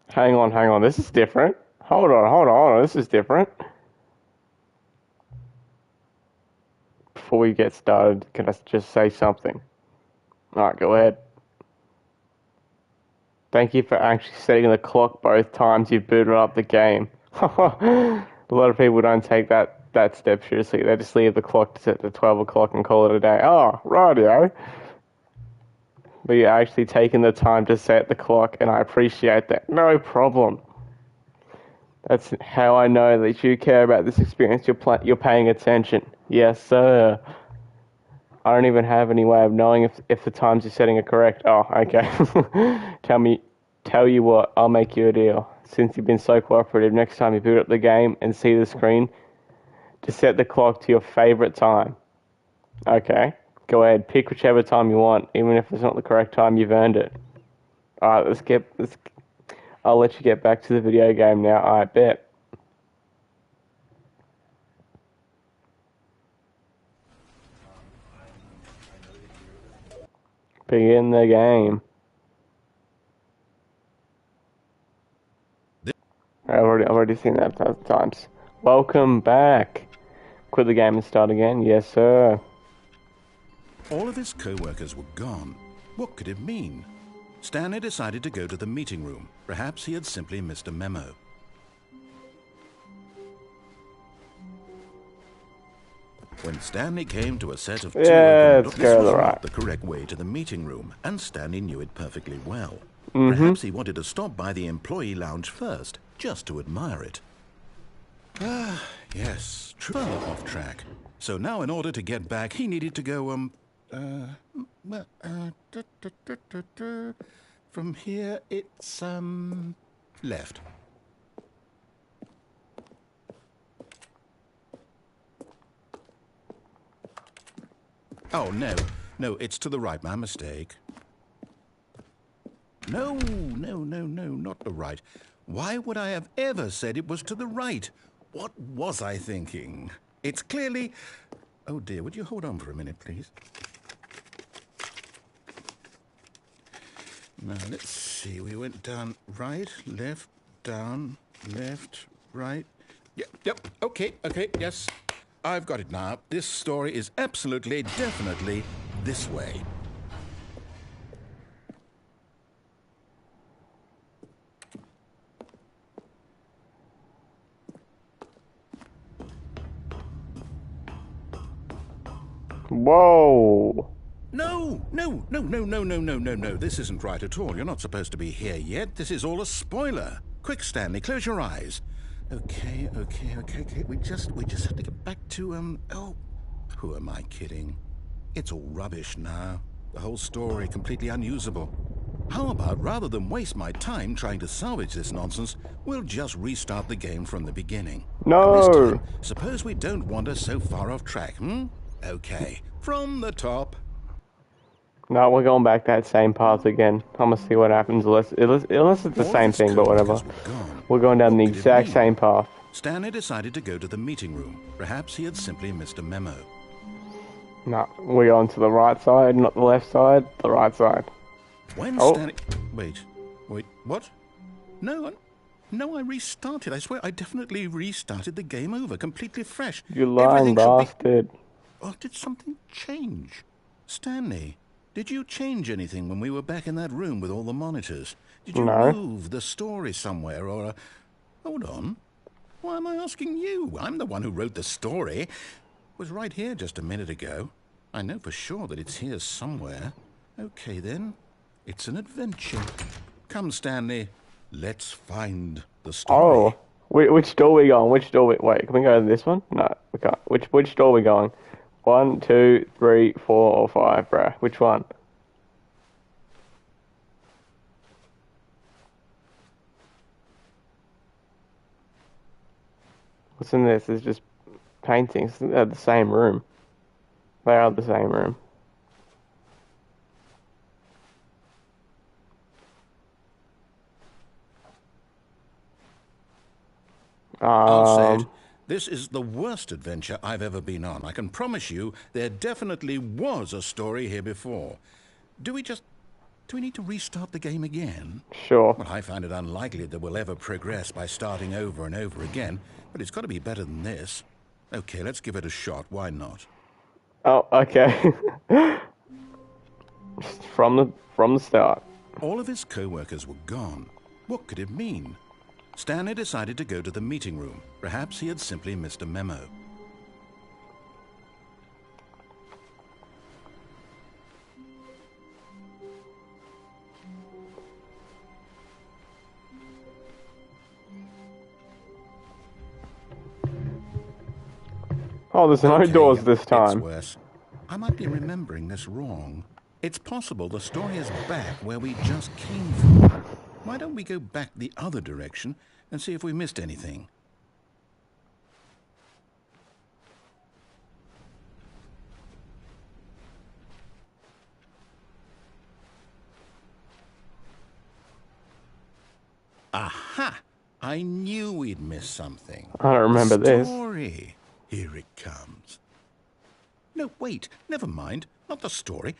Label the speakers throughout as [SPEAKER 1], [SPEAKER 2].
[SPEAKER 1] Hang on, hang on. This is different. Hold on. This is different. Before we get started, can I just say something? Alright, go ahead. Thank you for actually setting the clock both times you booted up the game. A lot of people don't take that step seriously. They just leave the clock set to 12 o'clock and call it a day. Oh, rightio. But you're actually taking the time to set the clock, and I appreciate that. No problem. That's how I know that you care about this experience. You're paying attention. Yes, sir. I don't even have any way of knowing if the times you're setting are correct. Oh, okay. Tell you what, I'll make you a deal. Since you've been so cooperative, next time you boot up the game and see the screen, just set the clock to your favorite time. Okay. Go ahead, pick whichever time you want, even if it's not the correct time, you've earned it. Alright, I'll let you get back to the video game now, I bet. Begin the game. I've already seen that 1,000 times. Welcome back. Quit the game and start again? Yes, sir.
[SPEAKER 2] All of his co-workers were gone. What could it mean? Stanley decided to go to the meeting room. Perhaps he had simply missed a memo. When Stanley came to a set of two open doors, this was not the correct way to the meeting room, and Stanley knew it perfectly well. Perhaps he wanted to stop by the employee lounge first, just to admire it. Ah, yes, further off track. So now in order to get back, he needed to go, from here, it's, left. Oh, no, it's to the right, my mistake. No, not the right. Why would I have ever said it was to the right? What was I thinking? It's clearly... Oh dear, would you hold on for a minute, please? Now, let's see. We went down right, left, down, left, right. Yep, okay, yes. I've got it now. This story is absolutely, definitely this way.
[SPEAKER 1] Whoa.
[SPEAKER 2] No. This isn't right at all. You're not supposed to be here yet. This is all a spoiler. Quick, Stanley, close your eyes. Okay. We just have to get back to, oh, who am I kidding? It's all rubbish now. The whole story completely unusable. How about, rather than waste my time trying to salvage this nonsense, we'll just restart the game from the beginning.
[SPEAKER 1] No.
[SPEAKER 2] And this time, suppose we don't wander so far off track, Okay, from the top.
[SPEAKER 1] No, we're going back that same path again. I'm gonna see what happens unless it's the same thing, but whatever. We're going down the exact same path.
[SPEAKER 2] Stanley decided to go to the meeting room. Perhaps he had simply missed a memo.
[SPEAKER 1] No, we're going to the right side, not the left side, the right side.
[SPEAKER 2] When Stanley... Wait, what? No, I restarted. I swear, I definitely restarted the game over, completely fresh.
[SPEAKER 1] You lying bastard.
[SPEAKER 2] Oh, did something change? Stanley, did you change anything when we were back in that room with all the monitors? Did you move the story somewhere, or... Hold on. Why am I asking you? I'm the one who wrote the story. It was right here just a minute ago. I know for sure that it's here somewhere. Okay, then. It's an adventure. Come, Stanley. Let's find the story.
[SPEAKER 1] Oh. Which door are we going? Wait, can we go to this one? No, we can't. Which door are we going? 1, 2, 3, 4, or 5, bruh. Which one? What's in this? It's just paintings. They're the same room. They are the same room.
[SPEAKER 2] I'll say it. This is the worst adventure I've ever been on. I can promise you there definitely was a story here before. Do we just... Do we need to restart the game again?
[SPEAKER 1] Sure.
[SPEAKER 2] Well, I find it unlikely that we'll ever progress by starting over and over again, but it's got to be better than this. Okay, let's give it a shot. Why not?
[SPEAKER 1] Oh, okay. from the start.
[SPEAKER 2] All of his co-workers were gone. What could it mean? Stanley decided to go to the meeting room. Perhaps he had simply missed a memo.
[SPEAKER 1] Oh, there's no doors this time.
[SPEAKER 2] It's worse. I might be remembering this wrong. It's possible the story is back where we just came from. Why don't we go back the other direction and see if we missed anything? Aha! I knew we'd missed something.
[SPEAKER 1] I don't remember this.
[SPEAKER 2] Story. Here it comes. No, wait. Never mind. Not the story.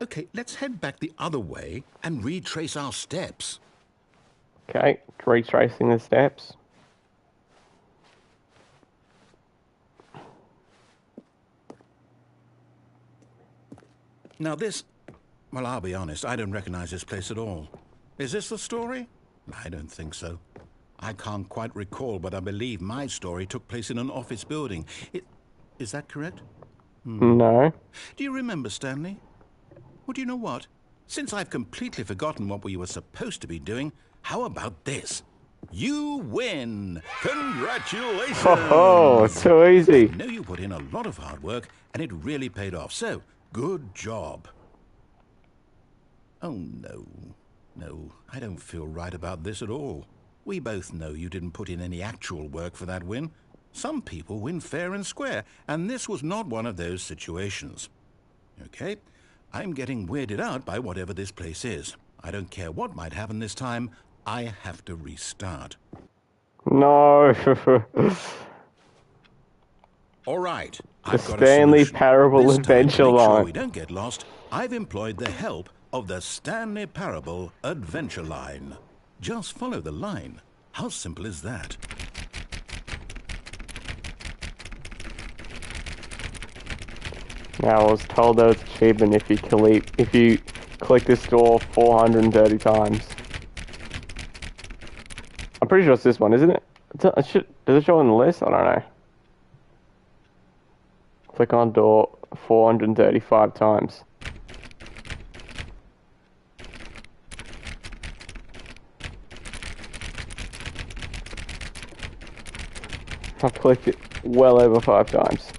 [SPEAKER 2] Okay, let's head back the other way and retrace our steps.
[SPEAKER 1] Okay, retracing the steps.
[SPEAKER 2] Now this... Well, I'll be honest, I don't recognize this place at all. Is this the story? I don't think so. I can't quite recall, but I believe my story took place in an office building. Is that correct?
[SPEAKER 1] No.
[SPEAKER 2] Do you remember, Stanley? Well, do you know what? Since I've completely forgotten what we were supposed to be doing, how about this? You win! Congratulations!
[SPEAKER 1] Oh, so easy.
[SPEAKER 2] I know you put in a lot of hard work, and it really paid off. So, good job. Oh, no. No, I don't feel right about this at all. We both know you didn't put in any actual work for that win. Some people win fair and square, and this was not one of those situations. Okay, I'm getting weirded out by whatever this place is. I don't care what might happen this time. I have to restart.
[SPEAKER 1] No.
[SPEAKER 2] All right,
[SPEAKER 1] The
[SPEAKER 2] I've got a
[SPEAKER 1] Stanley
[SPEAKER 2] solution.
[SPEAKER 1] Parable
[SPEAKER 2] This time,
[SPEAKER 1] adventure
[SPEAKER 2] to make sure
[SPEAKER 1] line.
[SPEAKER 2] we don't get lost, I've employed the help of the Stanley Parable adventure line. Just follow the line. How simple is that?
[SPEAKER 1] Now I was told there was achievement if you click this door 430 times. I'm pretty sure it's this one, isn't it? Does it show on the list? I don't know. Click on door 435 times. I've clicked it well over 5 times.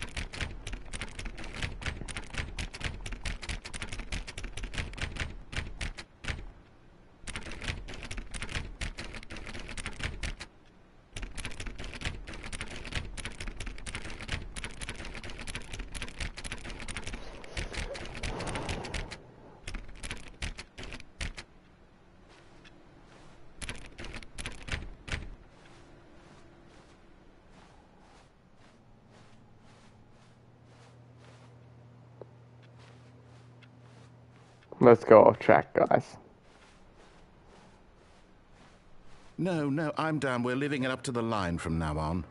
[SPEAKER 1] Let's go off track, guys.
[SPEAKER 2] No, I'm down. We're leaving it up to the line from now on.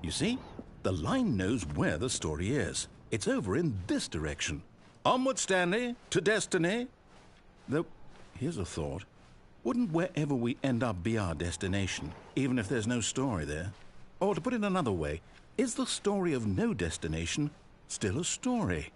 [SPEAKER 2] You see? The line knows where the story is. It's over in this direction. Onward, Stanley, to destiny. Though, here's a thought. Wouldn't wherever we end up be our destination, even if there's no story there? Or to put it another way, is the story of no destination still a story?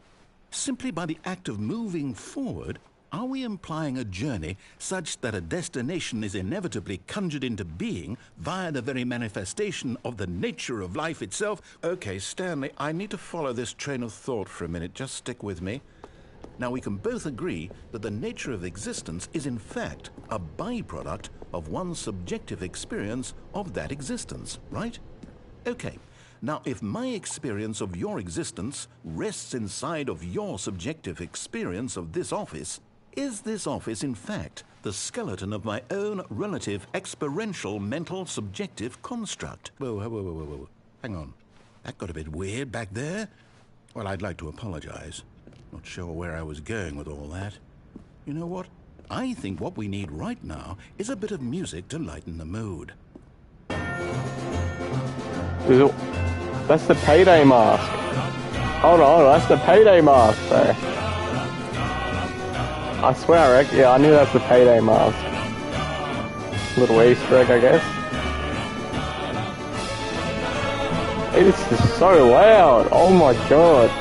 [SPEAKER 2] Simply by the act of moving forward, are we implying a journey such that a destination is inevitably conjured into being via the very manifestation of the nature of life itself? Okay, Stanley, I need to follow this train of thought for a minute. Just stick with me. Now, we can both agree that the nature of existence is in fact a byproduct of one's subjective experience of that existence, right? Okay. Now, if my experience of your existence rests inside of your subjective experience of this office, is this office, in fact, the skeleton of my own relative experiential mental subjective construct? Whoa. Hang on. That got a bit weird back there. Well, I'd like to apologize. Not sure where I was going with all that. You know what? I think what we need right now is a bit of music to lighten the mood.
[SPEAKER 1] That's the payday mask. Hold on, that's the payday mask, though. I swear, yeah, I knew that's the payday mask. Little Easter egg, I guess. It's just so loud. Oh my god.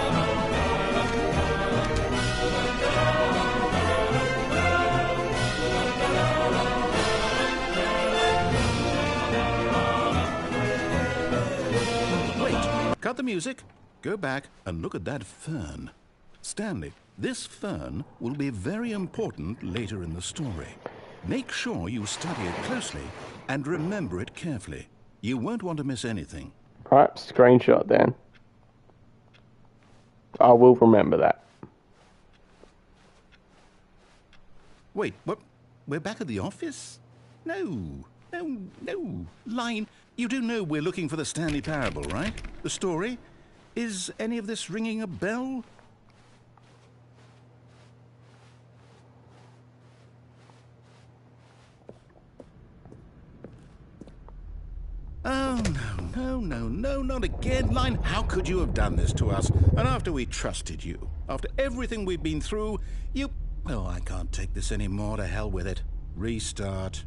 [SPEAKER 2] Wait, cut the music. Go back and look at that fern. Stanley, this fern will be very important later in the story. Make sure you study it closely and remember it carefully. You won't want to miss anything.
[SPEAKER 1] Right, screenshot then. I will remember that.
[SPEAKER 2] Wait, what? We're back at the office? No. Line, you do know we're looking for the Stanley Parable, right? The story? Is any of this ringing a bell? Oh, no, not again, Line. How could you have done this to us? And after we trusted you, after everything we've been through, you... Oh, I can't take this anymore. To hell with it. Restart.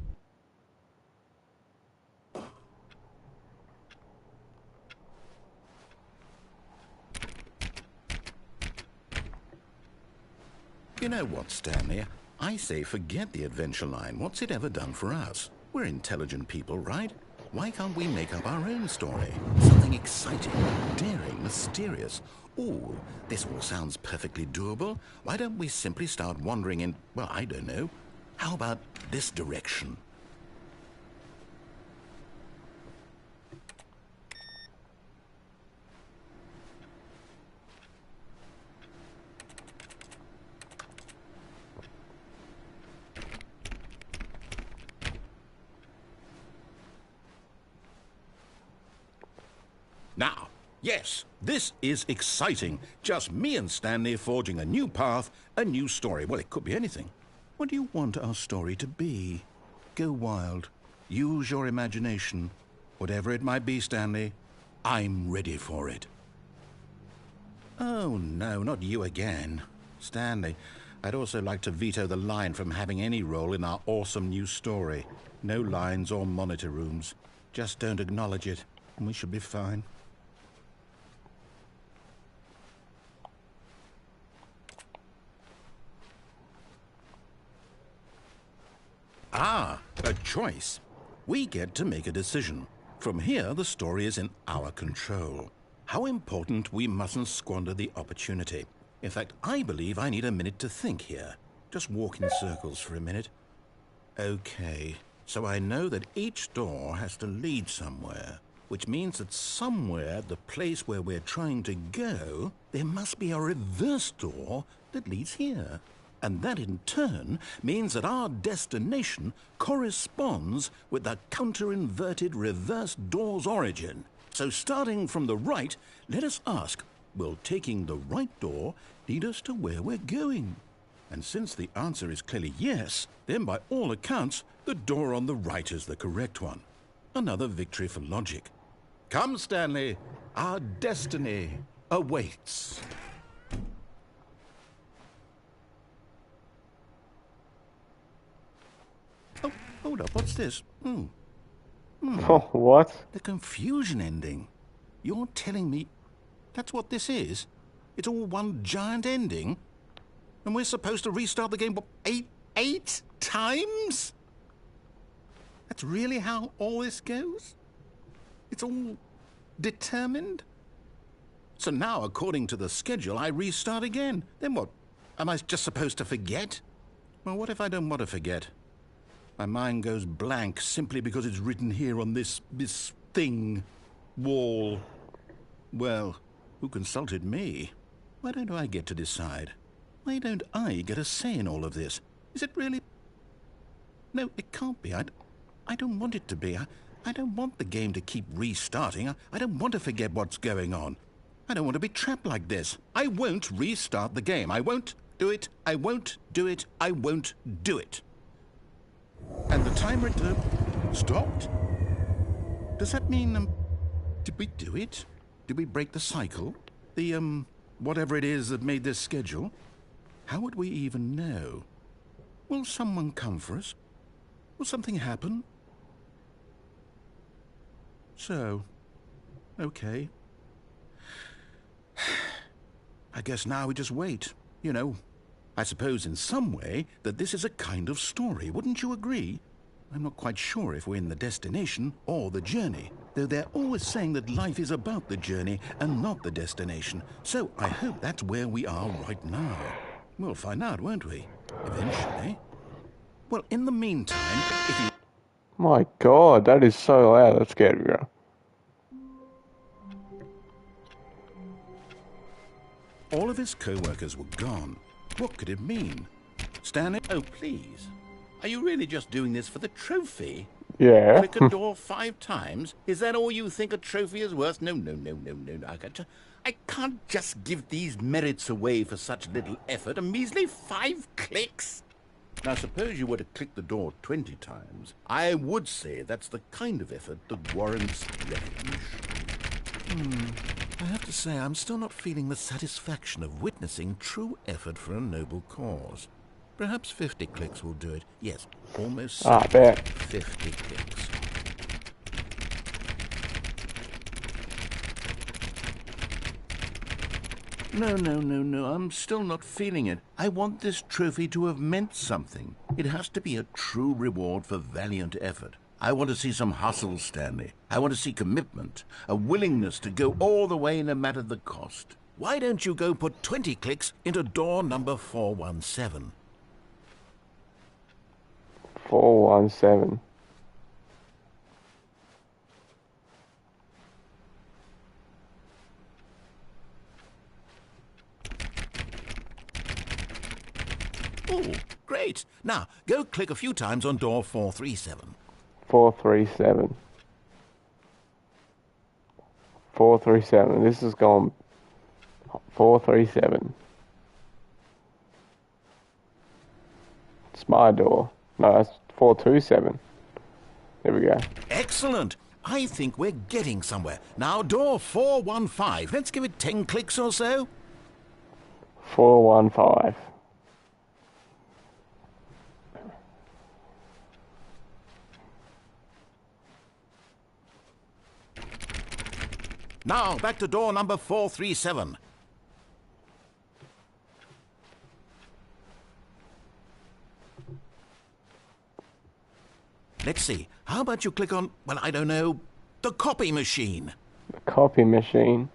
[SPEAKER 2] You know what, Stanley? I say forget the adventure line. What's it ever done for us? We're intelligent people, right? Why can't we make up our own story? Something exciting, daring, mysterious. Ooh, this all sounds perfectly doable. Why don't we simply start wandering in, well, I don't know. How about this direction? Now, yes, this is exciting. Just me and Stanley forging a new path, a new story. Well, it could be anything. What do you want our story to be? Go wild. Use your imagination. Whatever it might be, Stanley, I'm ready for it. Oh, no, not you again. Stanley, I'd also like to veto the line from having any role in our awesome new story. No lines or monitor rooms. Just don't acknowledge it, and we should be fine. Ah, a choice. We get to make a decision. From here, the story is in our control. How important we mustn't squander the opportunity. In fact, I believe I need a minute to think here. Just walk in circles for a minute. Okay, so I know that each door has to lead somewhere, which means that somewhere, the place where we're trying to go, there must be a reverse door that leads here. And that in turn means that our destination corresponds with the counter-inverted reverse door's origin. So starting from the right, let us ask, will taking the right door lead us to where we're going? And since the answer is clearly yes, then by all accounts, the door on the right is the correct one. Another victory for logic. Come, Stanley, our destiny awaits. Oh, hold up, what's this?
[SPEAKER 1] Oh, what?
[SPEAKER 2] The confusion ending. You're telling me that's what this is? It's all one giant ending? And we're supposed to restart the game, what, eight times? That's really how all this goes? It's all determined? So now, according to the schedule, I restart again. Then what? Am I just supposed to forget? Well, what if I don't want to forget? My mind goes blank simply because it's written here on this thing, wall. Well, who consulted me? Why don't I get to decide? Why don't I get a say in all of this? Is it really... No, it can't be. I don't want it to be. I don't want the game to keep restarting. I don't want to forget what's going on. I don't want to be trapped like this. I won't restart the game. I won't do it. I won't do it. I won't do it. And the timer stopped? Does that mean, did we do it? Did we break the cycle? The, whatever it is that made this schedule? How would we even know? Will someone come for us? Will something happen? So, okay. I guess now we just wait. You know, I suppose in some way that this is a kind of story, wouldn't you agree? I'm not quite sure if we're in the destination or the journey, though they're always saying that life is about the journey and not the destination. So I hope that's where we are right now. We'll find out, won't we? Eventually. Well, in the meantime, if you...
[SPEAKER 1] My God, that is so loud. That scared me.
[SPEAKER 2] All of his co-workers were gone. What could it mean? Stanley? Oh, please. Are you really just doing this for the trophy?
[SPEAKER 1] Yeah.
[SPEAKER 2] Click a door 5 times? Is that all you think a trophy is worth? No. I can't just give these merits away for such little effort. A measly 5 clicks? Now, suppose you were to click the door 20 times. I would say that's the kind of effort that warrants recognition. I have to say, I'm still not feeling the satisfaction of witnessing true effort for a noble cause. Perhaps 50 clicks will do it. Yes, almost
[SPEAKER 1] I bet.
[SPEAKER 2] 50 clicks. No, I'm still not feeling it. I want this trophy to have meant something. It has to be a true reward for valiant effort. I want to see some hustle, Stanley. I want to see commitment, a willingness to go all the way no matter the cost. Why don't you go put 20 clicks into door number 417?
[SPEAKER 1] 417.
[SPEAKER 2] Oh, great. Now, go click a few times on door 437.
[SPEAKER 1] 437. 437. This is going 437. It's my door. No, that's 427. There we go.
[SPEAKER 2] Excellent. I think we're getting somewhere. Now, door 415. Let's give it 10 clicks or so.
[SPEAKER 1] 415.
[SPEAKER 2] Now, back to door number 437. Let's see. How about you click on, well, I don't know, the copy machine?
[SPEAKER 1] The copy machine.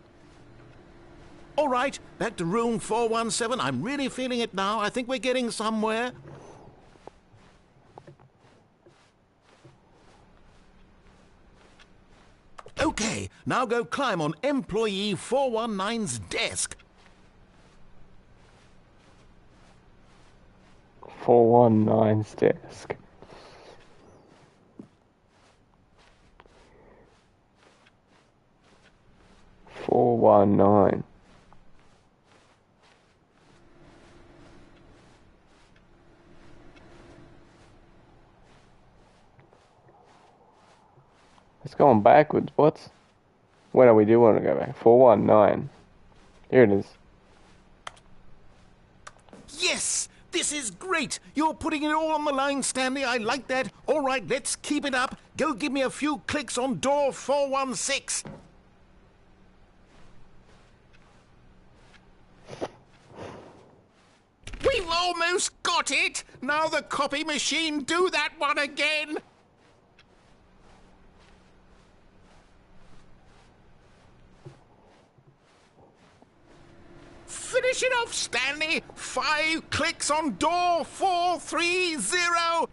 [SPEAKER 2] All right, back to room 417. I'm really feeling it now. I think we're getting somewhere. Okay, now go climb on employee 419's desk.
[SPEAKER 1] 419's desk. Four one nine. It's going backwards. What? When do we do want to go back? 419. Here it is.
[SPEAKER 2] Yes! This is great! You're putting it all on the line, Stanley. I like that. All right, let's keep it up. Go give me a few clicks on door 416. We've almost got it! Now the copy machine, do that one again! Finish it off, Stanley! 5 clicks on door 430!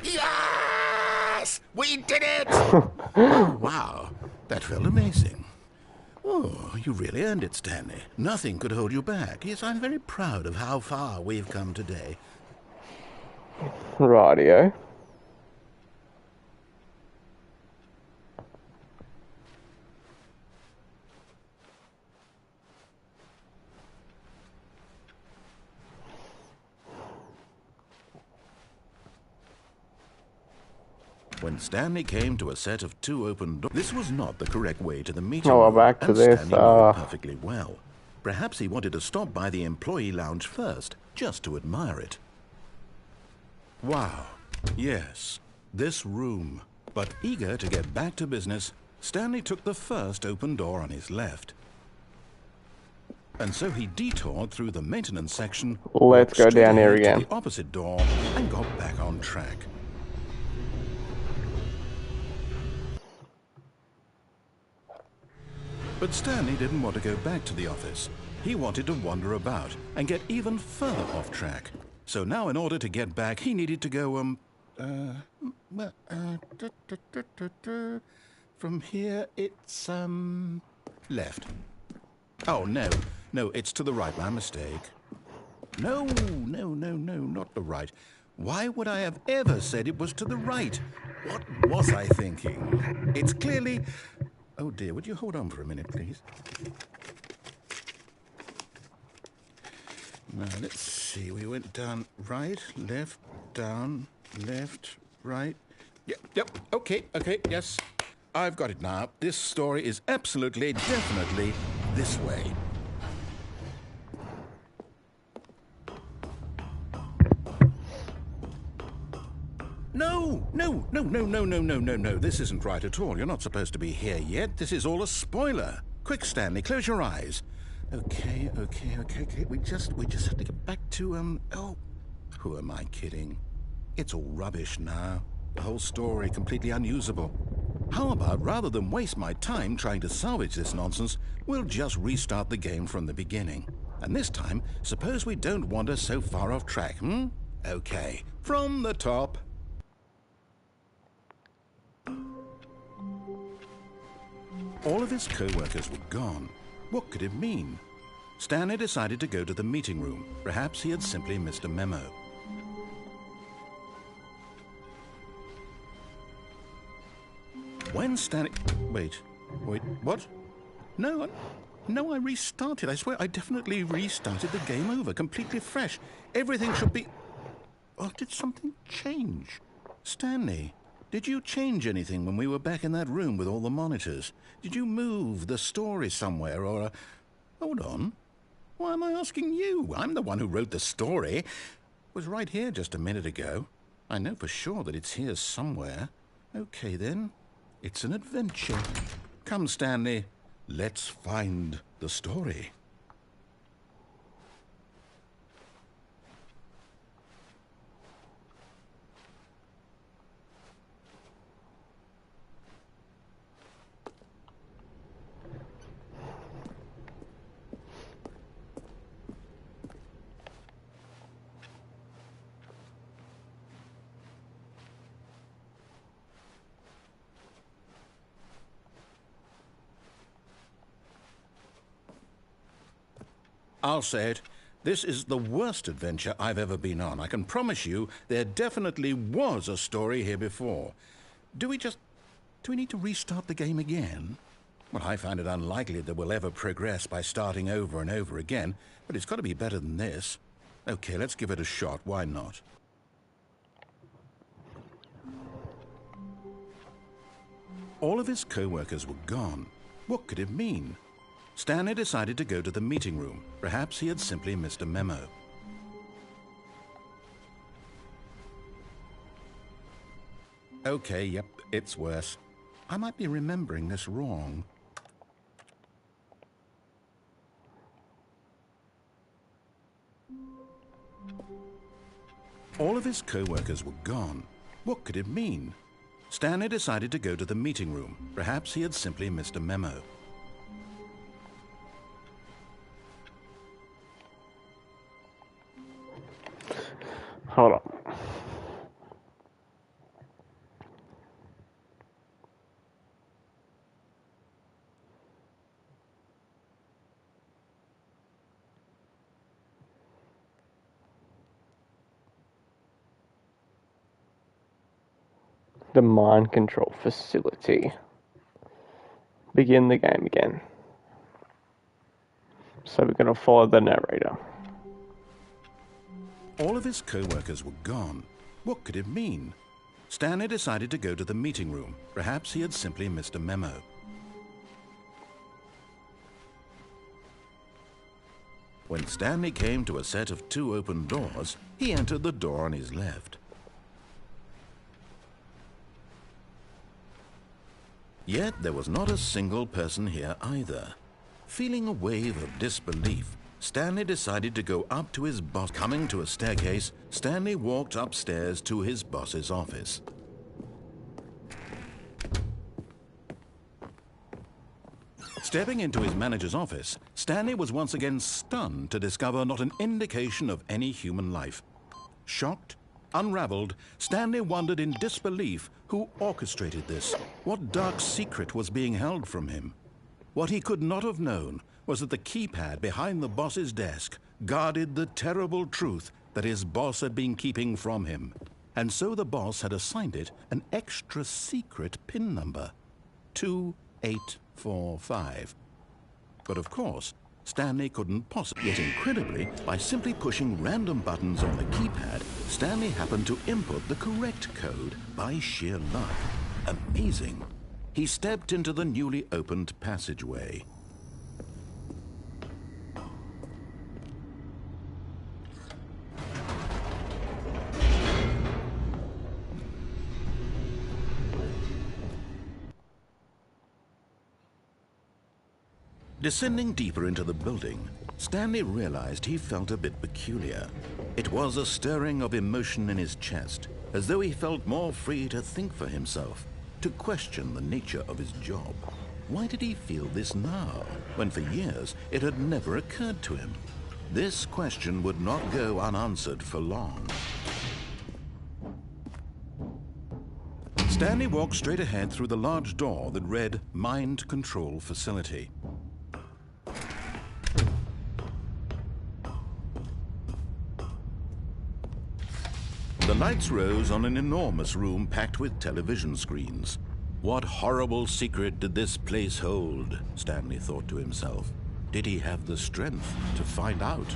[SPEAKER 2] Yes! We did it! Oh, wow, that felt amazing. Oh, you really earned it, Stanley. Nothing could hold you back. Yes, I'm very proud of how far we've come today.
[SPEAKER 1] Rightio.
[SPEAKER 2] When Stanley came to a set of 2 open doors, this was not the correct way to the meeting
[SPEAKER 1] Oh,
[SPEAKER 2] room,
[SPEAKER 1] back to
[SPEAKER 2] and
[SPEAKER 1] this.
[SPEAKER 2] Stanley knew it perfectly well. Perhaps he wanted to stop by the employee lounge first, just to admire it. Wow, yes, this room. But eager to get back to business, Stanley took the first open door on his left. And so he detoured through the maintenance section,
[SPEAKER 1] Let's go down here again.
[SPEAKER 2] to the opposite door, and got back on track. But Stanley didn't want to go back to the office. He wanted to wander about and get even further off track. So now in order to get back, he needed to go, from here it's, left. Oh, no, it's to the right, my mistake. No, not the right. Why would I have ever said it was to the right? What was I thinking? It's clearly... Oh dear, would you hold on for a minute, please? Now, let's see. We went down right, left, down, left, right. Yep, okay, yes. I've got it now. This story is absolutely, definitely this way. No. This isn't right at all. You're not supposed to be here yet. This is all a spoiler. Quick, Stanley, close your eyes. Okay. We just have to get back to, oh, who am I kidding? It's all rubbish now. The whole story completely unusable. How about, rather than waste my time trying to salvage this nonsense, we'll just restart the game from the beginning. And this time, suppose we don't wander so far off track, Okay, from the top. All of his co-workers were gone. What could it mean? Stanley decided to go to the meeting room. Perhaps he had simply missed a memo. When Stanley... Wait, what? No, I restarted. I swear, I definitely restarted the game over, completely fresh. Everything should be... Oh, did something change? Stanley, did you change anything when we were back in that room with all the monitors? Did you move the story somewhere, or... Hold on. Why am I asking you? I'm the one who wrote the story. It was right here just a minute ago. I know for sure that it's here somewhere. Okay, then. It's an adventure. Come, Stanley. Let's find the story. I'll say it. This is the worst adventure I've ever been on. I can promise you there definitely was a story here before. Do we need to restart the game again? Well, I find it unlikely that we'll ever progress by starting over and over again, but it's got to be better than this. Okay, let's give it a shot. Why not? All of his co-workers were gone. What could it mean? Stanley decided to go to the meeting room. Perhaps he had simply missed a memo. Okay, yep, it's worse. I might be remembering this wrong. All of his co-workers were gone. What could it mean? Stanley decided to go to the meeting room. Perhaps he had simply missed a memo.
[SPEAKER 1] Hold on. The mind control facility. Begin the game again. So we're going to follow the narrator.
[SPEAKER 2] All of his co-workers were gone. What could it mean? Stanley decided to go to the meeting room. Perhaps he had simply missed a memo. When Stanley came to a set of 2 open doors, he entered the door on his left. Yet there was not a single person here either. Feeling a wave of disbelief, Stanley decided to go up to his boss. Coming to a staircase, Stanley walked upstairs to his boss's office. Stepping into his manager's office, Stanley was once again stunned to discover not an indication of any human life. Shocked, unraveled, Stanley wondered in disbelief who orchestrated this. What dark secret was being held from him? What he could not have known was that the keypad behind the boss's desk guarded the terrible truth that his boss had been keeping from him. And so the boss had assigned it an extra secret PIN number, 2845. But of course, Stanley couldn't possibly. Yet incredibly, by simply pushing random buttons on the keypad, Stanley happened to input the correct code by sheer luck. Amazing. He stepped into the newly opened passageway. Descending deeper into the building, Stanley realized he felt a bit peculiar. It was a stirring of emotion in his chest, as though he felt more free to think for himself, to question the nature of his job. Why did he feel this now, when for years it had never occurred to him? This question would not go unanswered for long. Stanley walked straight ahead through the large door that read Mind Control Facility. The lights rose on an enormous room packed with television screens. What horrible secret did this place hold? Stanley thought to himself. Did he have the strength to find out?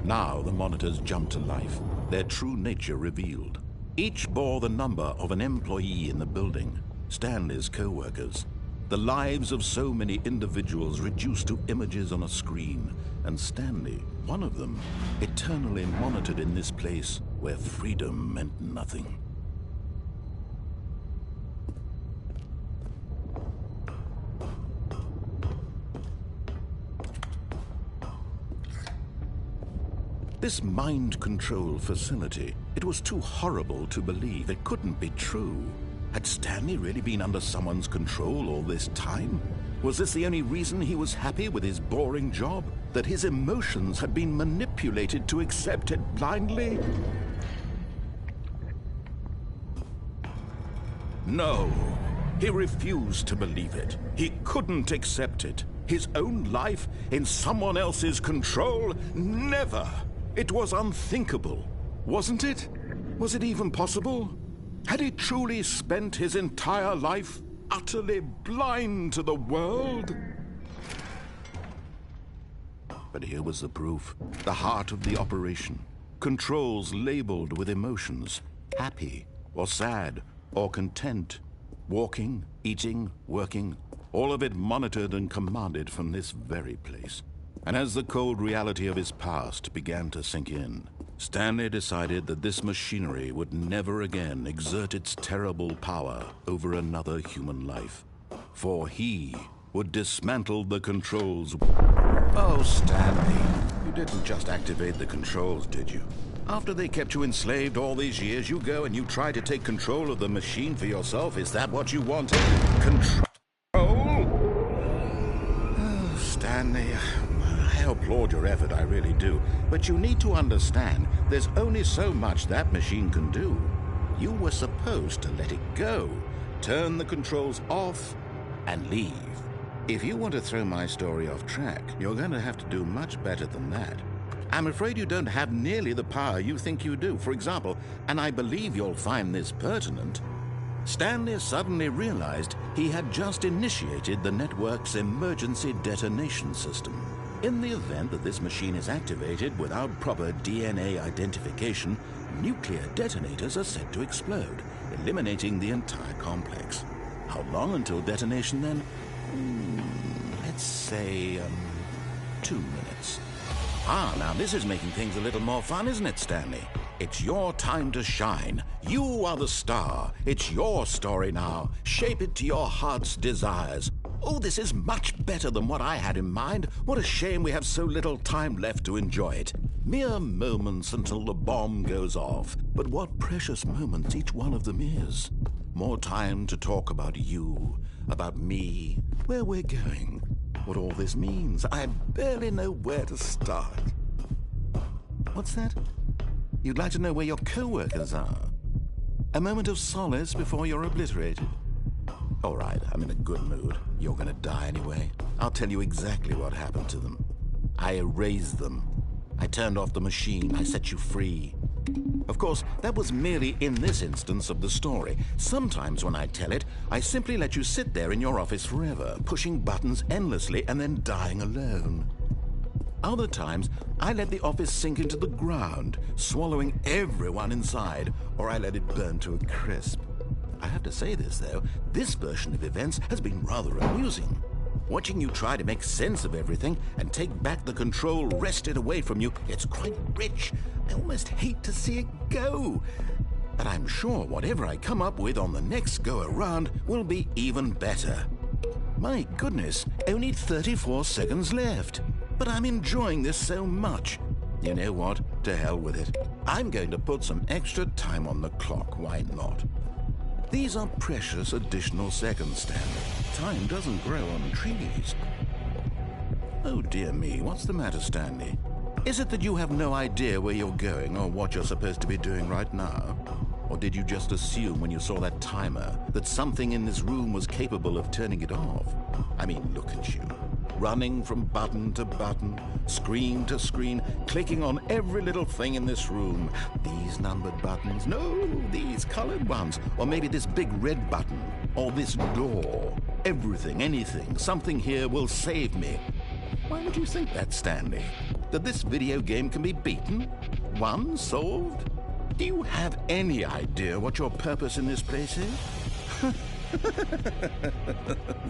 [SPEAKER 2] Now the monitors jumped to life, their true nature revealed. Each bore the number of an employee in the building, Stanley's co-workers. The lives of so many individuals reduced to images on a screen, and Stanley, one of them, eternally monitored in this place where freedom meant nothing. This mind control facility, it was too horrible to believe. It couldn't be true. Had Stanley really been under someone's control all this time? Was this the only reason he was happy with his boring job? That his emotions had been manipulated to accept it blindly? No, he refused to believe it. He couldn't accept it. His own life in someone else's control? Never! It was unthinkable, wasn't it? Was it even possible? Had he truly spent his entire life utterly blind to the world? But here was the proof, the heart of the operation. Controls labeled with emotions, happy or sad or content, walking, eating, working, all of it monitored and commanded from this very place. And as the cold reality of his past began to sink in, Stanley decided that this machinery would never again exert its terrible power over another human life. For he would dismantle the controls. Oh, Stanley, you didn't just activate the controls, did you? After they kept you enslaved all these years, you go and you try to take control of the machine for yourself. Is that what you wanted? Control? Oh, Stanley, I applaud your effort, I really do. But you need to understand, there's only so much that machine can do. You were supposed to let it go, turn the controls off, and leave. If you want to throw my story off track, you're going to have to do much better than that. I'm afraid you don't have nearly the power you think you do. For example, and I believe you'll find this pertinent, Stanley suddenly realized he had just initiated the network's emergency detonation system. In the event that this machine is activated without proper DNA identification, nuclear detonators are set to explode, eliminating the entire complex. How long until detonation then? Let's say, 2 minutes. Now this is making things a little more fun, isn't it, Stanley? It's your time to shine. You are the star. It's your story now. Shape it to your heart's desires. Oh, this is much better than what I had in mind. What a shame we have so little time left to enjoy it. Mere moments until the bomb goes off. But what precious moments each one of them is. More time to talk about you, about me, where we're going, what all this means. I barely know where to start. What's that? You'd like to know where your co-workers are? A moment of solace before you're obliterated? All right, I'm in a good mood. You're gonna die anyway. I'll tell you exactly what happened to them. I erased them. I turned off the machine. I set you free. Of course, that was merely in this instance of the story. Sometimes when I tell it, I simply let you sit there in your office forever, pushing buttons endlessly and then dying alone. Other times, I let the office sink into the ground, swallowing everyone inside, or I let it burn to a crisp. I have to say this, though, this version of events has been rather amusing. Watching you try to make sense of everything and take back the control wrested away from you, it's quite rich. I almost hate to see it go. But I'm sure whatever I come up with on the next go-around will be even better. My goodness, only 34 seconds left. But I'm enjoying this so much. You know what? To hell with it. I'm going to put some extra time on the clock, why not? These are precious additional seconds, Stanley. Time doesn't grow on trees. Oh dear me, what's the matter, Stanley? Is it that you have no idea where you're going or what you're supposed to be doing right now? Or did you just assume when you saw that timer that something in this room was capable of turning it off? I mean, look at you. Running from button to button, screen to screen, clicking on every little thing in this room. These numbered buttons, no, these colored ones, or maybe this big red button, or this door. Everything, anything, something here will save me. Why would you think that, Stanley? That this video game can be beaten? Won? Solved? Do you have any idea what your purpose in this place is?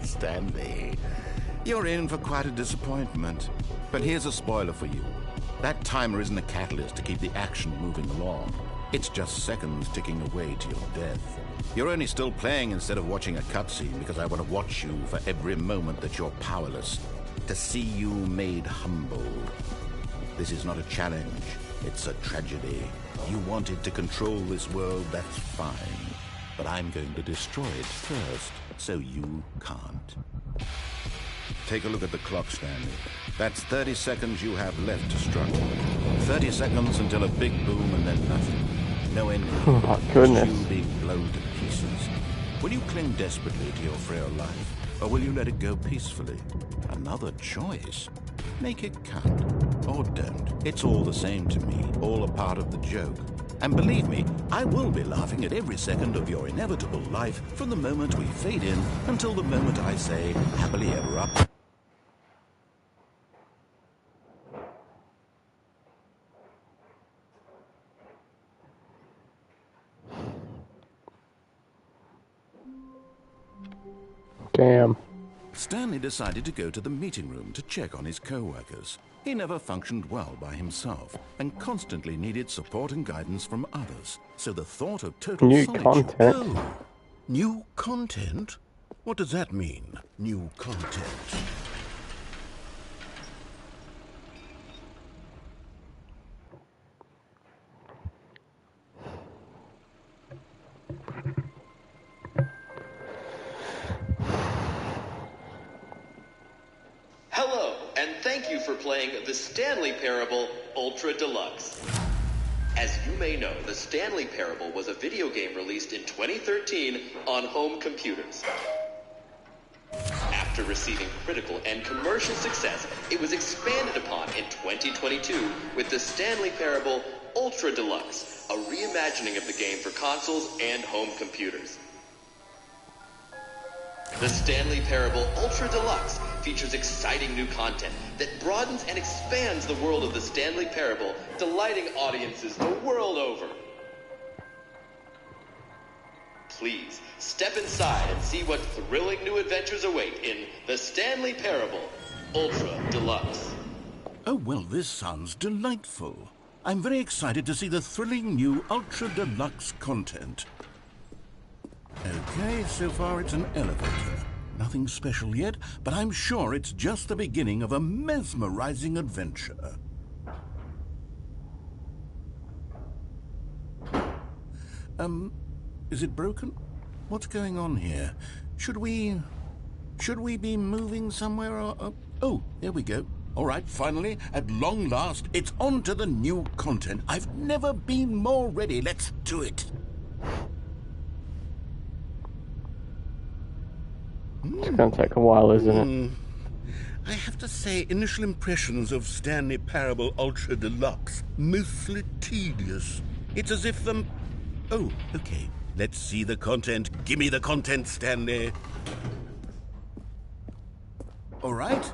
[SPEAKER 2] Stanley, you're in for quite a disappointment. But here's a spoiler for you. That timer isn't a catalyst to keep the action moving along. It's just seconds ticking away to your death. You're only still playing instead of watching a cutscene because I want to watch you for every moment that you're powerless. To see you made humble. This is not a challenge. It's a tragedy. You wanted to control this world, that's fine. But I'm going to destroy it first, so you can't. Take a look at the clock, Stanley. That's 30 seconds you have left to struggle. 30 seconds until a big boom and then nothing. No ending.
[SPEAKER 1] Oh my goodness.
[SPEAKER 2] You being blown to pieces. Will you cling desperately to your frail life, or will you let it go peacefully? Another choice. Make it count, or don't. It's all the same to me, all a part of the joke. And believe me, I will be laughing at every second of your inevitable life from the moment we fade in until the moment I say, happily ever up.
[SPEAKER 1] Damn.
[SPEAKER 2] Stanley decided to go to the meeting room to check on his co-workers. He never functioned well by himself and constantly needed support and guidance from others. So the thought of total
[SPEAKER 1] New
[SPEAKER 2] solitude...
[SPEAKER 1] content?
[SPEAKER 2] Oh, new content? What does that mean, new content?
[SPEAKER 3] Hello, and thank you for playing the Stanley Parable Ultra Deluxe. As you may know, the Stanley Parable was a video game released in 2013 on home computers. After receiving critical and commercial success, it was expanded upon in 2022 with the Stanley Parable Ultra Deluxe, a reimagining of the game for consoles and home computers. The Stanley Parable Ultra Deluxe features exciting new content that broadens and expands the world of the Stanley Parable, delighting audiences the world over. Please step inside and see what thrilling new adventures await in the Stanley Parable Ultra Deluxe.
[SPEAKER 2] Oh, well, this sounds delightful. I'm very excited to see the thrilling new Ultra Deluxe content. Okay, so far it's an elevator. Nothing special yet, but I'm sure it's just the beginning of a mesmerizing adventure. Is it broken? What's going on here? Should we be moving somewhere or... Oh, there we go. All right, finally, at long last, it's on to the new content. I've never been more ready. Let's do it.
[SPEAKER 1] It's going to take a while, isn't it?
[SPEAKER 2] I have to say, initial impressions of Stanley Parable Ultra Deluxe, mostly tedious. It's as if them... Oh, okay. Let's see the content. Give me the content, Stanley. All right,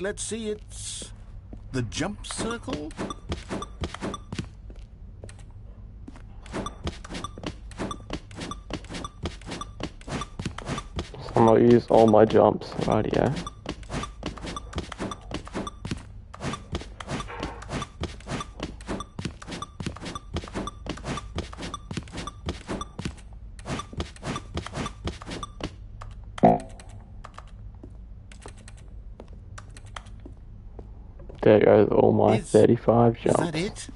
[SPEAKER 2] let's see. It's the jump circle.
[SPEAKER 1] I'm going to use all my jumps. Rightio. There goes all my 35 jumps.
[SPEAKER 2] Is that it?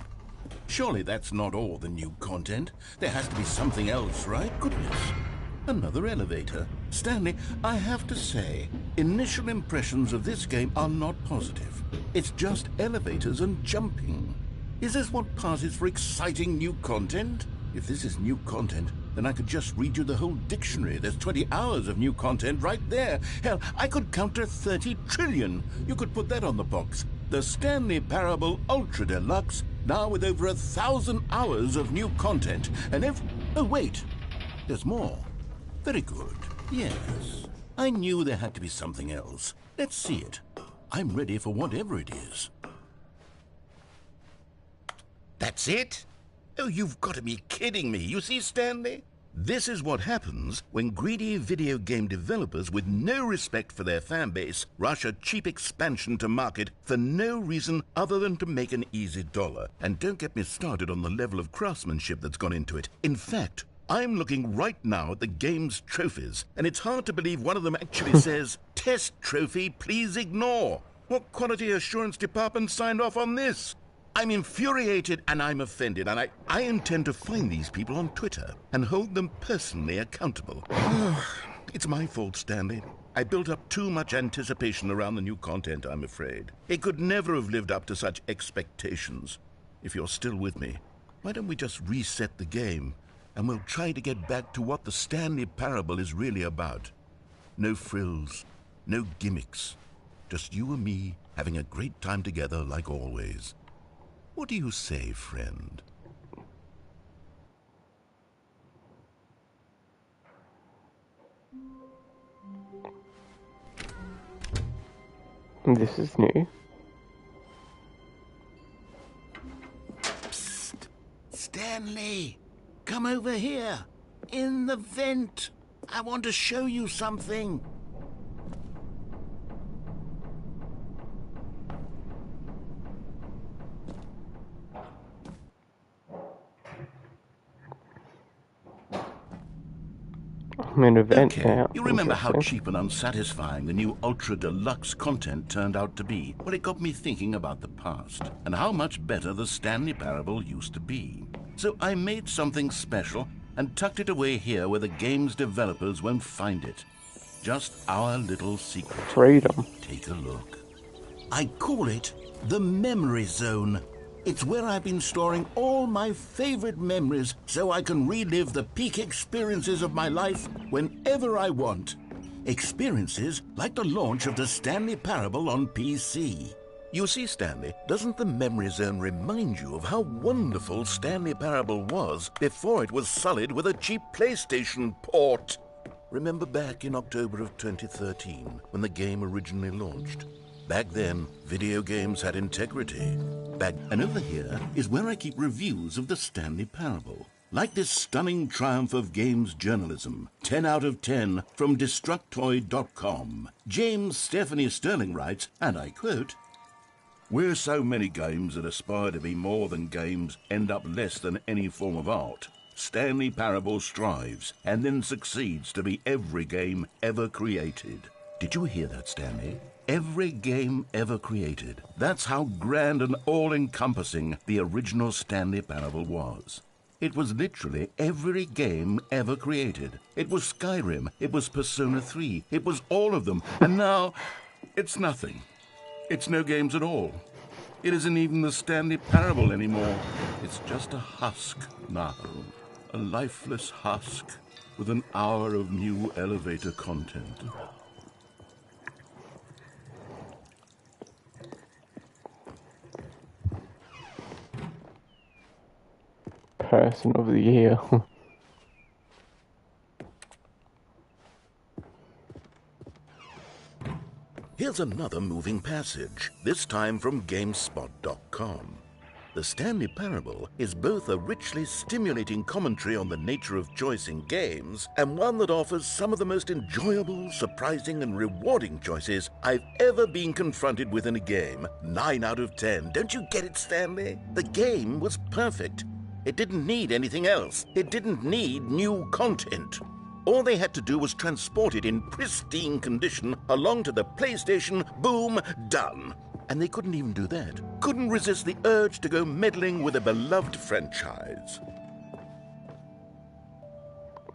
[SPEAKER 2] Surely that's not all the new content. There has to be something else, right? Goodness. Another elevator. Stanley, I have to say, initial impressions of this game are not positive. It's just elevators and jumping. Is this what passes for exciting new content? If this is new content, then I could just read you the whole dictionary. There's 20 hours of new content right there. Hell, I could count to 30 trillion. You could put that on the box. The Stanley Parable Ultra Deluxe, now with over 1,000 hours of new content. And oh, wait. There's more. Very good. Yes. I knew there had to be something else. Let's see it. I'm ready for whatever it is. That's it? Oh, you've got to be kidding me. You see, Stanley? This is what happens when greedy video game developers with no respect for their fan base rush a cheap expansion to market for no reason other than to make an easy dollar. And don't get me started on the level of craftsmanship that's gone into it. In fact, I'm looking right now at the game's trophies, and it's hard to believe one of them actually says, "Test trophy, please ignore." What quality assurance department signed off on this? I'm infuriated and I'm offended, and I intend to find these people on Twitter and hold them personally accountable. It's my fault, Stanley. I built up too much anticipation around the new content, I'm afraid. It could never have lived up to such expectations. If you're still with me, why don't we just reset the game, and we'll try to get back to what the Stanley Parable is really about. No frills, no gimmicks. Just you and me having a great time together like always. What do you say, friend?
[SPEAKER 1] This is new.
[SPEAKER 2] Psst! Stanley! Come over here! In the vent! I want to show you something!
[SPEAKER 1] I'm in an event
[SPEAKER 2] Okay,
[SPEAKER 1] now.
[SPEAKER 2] you remember how cheap and unsatisfying the new Ultra Deluxe content turned out to be? Well, it got me thinking about the past and how much better the Stanley Parable used to be. So I made something special and tucked it away here where the game's developers won't find it. Just our little secret.
[SPEAKER 1] Freedom.
[SPEAKER 2] Take a look. I call it the Memory Zone. It's where I've been storing all my favorite memories so I can relive the peak experiences of my life whenever I want. Experiences like the launch of the Stanley Parable on PC. You see, Stanley, doesn't the memory zone remind you of how wonderful Stanley Parable was before it was sullied with a cheap PlayStation port? Remember back in October of 2013, when the game originally launched? Back then, video games had integrity. And over here is where I keep reviews of the Stanley Parable. Like this stunning triumph of games journalism, 10 out of 10 from Destructoid.com. James Stephanie Sterling writes, and I quote, "Where so many games that aspire to be more than games end up less than any form of art, Stanley Parable strives and then succeeds to be every game ever created." Did you hear that, Stanley? Every game ever created. That's how grand and all-encompassing the original Stanley Parable was. It was literally every game ever created. It was Skyrim, it was Persona 3, it was all of them, and now it's nothing. It's no games at all. It isn't even the Stanley Parable anymore. It's just a husk now. A lifeless husk with an hour of new elevator content.
[SPEAKER 1] Person of the year.
[SPEAKER 2] Here's another moving passage, this time from GameSpot.com. The Stanley Parable is both a richly stimulating commentary on the nature of choice in games and one that offers some of the most enjoyable, surprising, and rewarding choices I've ever been confronted with in a game. 9 out of 10. Don't you get it, Stanley? The game was perfect. It didn't need anything else. It didn't need new content. All they had to do was transport it in pristine condition along to the PlayStation. Boom, done. And they couldn't even do that. Couldn't resist the urge to go meddling with a beloved franchise.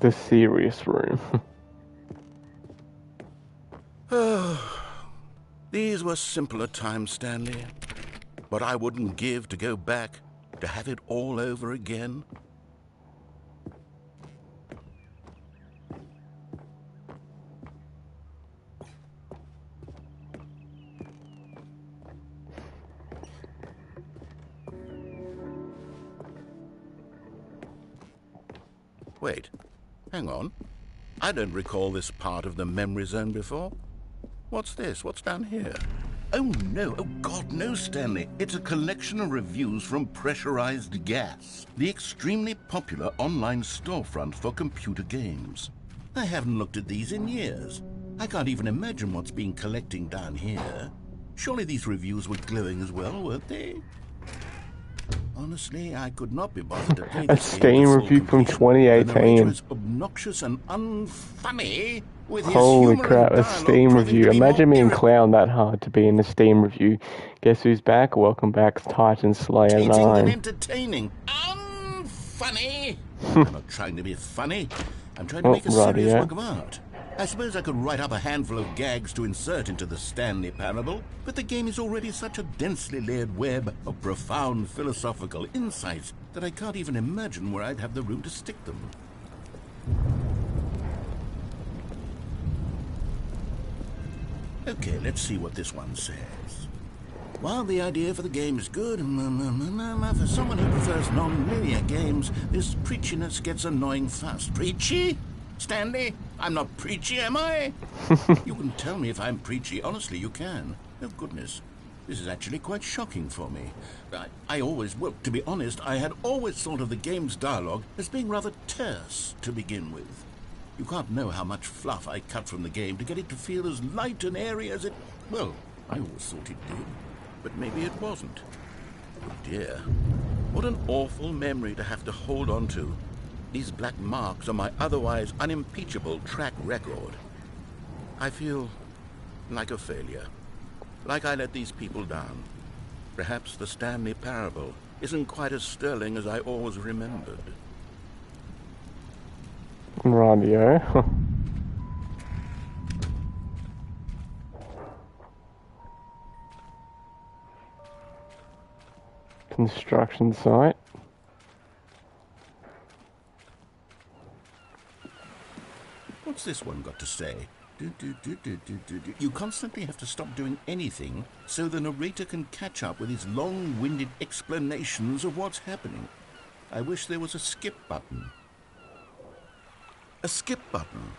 [SPEAKER 1] The serious room.
[SPEAKER 2] These were simpler times, Stanley. But I wouldn't give to go back to have it all over again. Wait, hang on. I don't recall this part of the memory zone before. What's this? What's down here? Oh no, oh God, no, Stanley. It's a collection of reviews from Pressurized Gas, the extremely popular online storefront for computer games. I haven't looked at these in years. I can't even imagine what's been collecting down here. Surely these reviews were glowing as well, weren't they? Honestly, I could not be bothered to play
[SPEAKER 1] A
[SPEAKER 2] this
[SPEAKER 1] Steam review from 2018.
[SPEAKER 2] Was obnoxious and unfunny with his
[SPEAKER 1] Holy
[SPEAKER 2] humor
[SPEAKER 1] crap,
[SPEAKER 2] and
[SPEAKER 1] a
[SPEAKER 2] dialogue
[SPEAKER 1] Steam
[SPEAKER 2] proving
[SPEAKER 1] review.
[SPEAKER 2] to be more
[SPEAKER 1] Imagine being
[SPEAKER 2] irritable.
[SPEAKER 1] clowned that hard to be in a Steam review. Guess who's back? Welcome back, Titan Slayer
[SPEAKER 2] Irritating and
[SPEAKER 1] 9.
[SPEAKER 2] entertaining. Unfunny. I'm not trying to be funny. I'm trying to make a
[SPEAKER 1] righty,
[SPEAKER 2] serious
[SPEAKER 1] yeah.
[SPEAKER 2] work of art. I suppose I could write up a handful of gags to insert into the Stanley Parable, but the game is already such a densely layered web of profound philosophical insights that I can't even imagine where I'd have the room to stick them. Okay, let's see what this one says. While the idea for the game is good, for someone who prefers non-linear games, this preachiness gets annoying fast. Preachy? Stanley? I'm not preachy, am I? You can tell me if I'm preachy. Honestly, you can. Oh, goodness. This is actually quite shocking for me. Well, to be honest, I had always thought of the game's dialogue as being rather terse to begin with. You can't know how much fluff I cut from the game to get it to feel as light and airy as it... Well, I always thought it did, but maybe it wasn't. Oh dear, what an awful memory to have to hold on to. These black marks on my otherwise unimpeachable track record. I feel like a failure, like I let these people down. Perhaps the Stanley Parable isn't quite as sterling as I always remembered.
[SPEAKER 1] Radio. Construction site.
[SPEAKER 2] What's this one got to say? You constantly have to stop doing anything so the narrator can catch up with his long-winded explanations of what's happening. I wish there was a skip button. A skip button?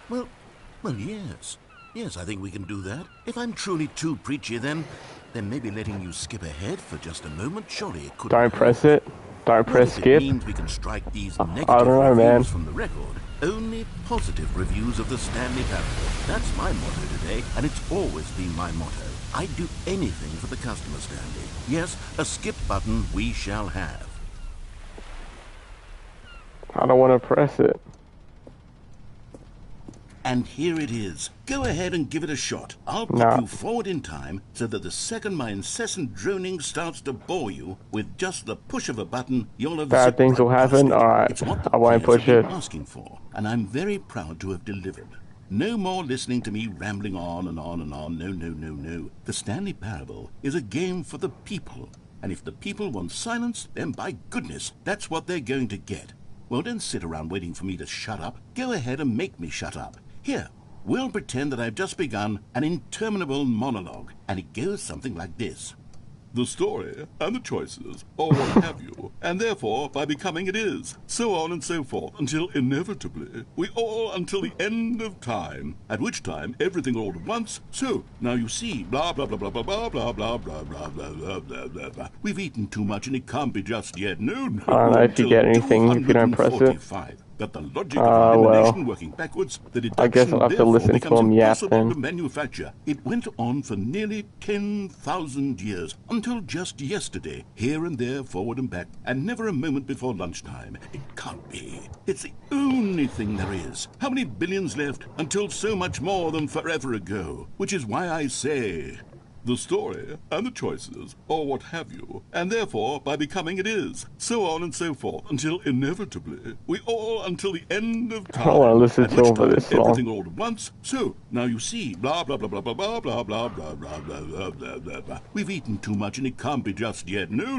[SPEAKER 2] Well, yes. Yes, I think we can do that. If I'm truly too preachy, then maybe letting you skip ahead for just a moment, surely it could.
[SPEAKER 1] Don't press it. Don't press skip.
[SPEAKER 2] It means we can strike these
[SPEAKER 1] I
[SPEAKER 2] negative
[SPEAKER 1] don't know,
[SPEAKER 2] reviews
[SPEAKER 1] man.
[SPEAKER 2] from the record. Only positive reviews of the Stanley Parable. That's my motto today, and it's always been my motto. I'd do anything for the customer, Stanley. Yes, a skip button we shall have.
[SPEAKER 1] I don't want to press it.
[SPEAKER 2] And here it is. Go ahead and give it a shot. I'll put you forward in time so that the second my incessant droning starts to bore you, with just the push of a button, you'll have
[SPEAKER 1] bad things will happen. Alright, I won't push it.
[SPEAKER 2] Asking for, and I'm very proud to have delivered. No more listening to me rambling on and on and on. No. The Stanley Parable is a game for the people. And if the people want silence, then by goodness, that's what they're going to get. Well, don't sit around waiting for me to shut up. Go ahead and make me shut up. Here, we'll pretend that I've just begun an interminable monologue, and it goes something like this. The story and the choices, or what have you, and therefore, by becoming it is, so on and so forth, until inevitably, we all until the end of time, at which time everything all at once, so, now you see, blah, blah, blah, blah, blah, blah, blah, blah, blah, blah, blah, blah, blah, blah, blah. We've eaten too much and it can't be just yet, no,
[SPEAKER 1] I don't know if you get anything if you don't press it.
[SPEAKER 2] That the logic of elimination working backwards, the deduction
[SPEAKER 1] I guess I'll have to listen to him yap then.
[SPEAKER 2] To manufacture. It went on for nearly 10,000 years, until just yesterday, here and there, forward and back, and never a moment before lunchtime. It can't be. It's the only thing there is. How many billions left until so much more than forever ago? Which is why I say, the story and the choices, or what have you, and therefore, by becoming it is, so on and so forth, until inevitably, we all until the end of time.
[SPEAKER 1] I don't want to listen to him for this long.
[SPEAKER 2] Everything all at once. So, now you see, blah, blah, blah, blah, blah, blah, blah, blah, blah, blah, blah, blah, blah, blah, blah. We've eaten too much and it can't be just yet. No,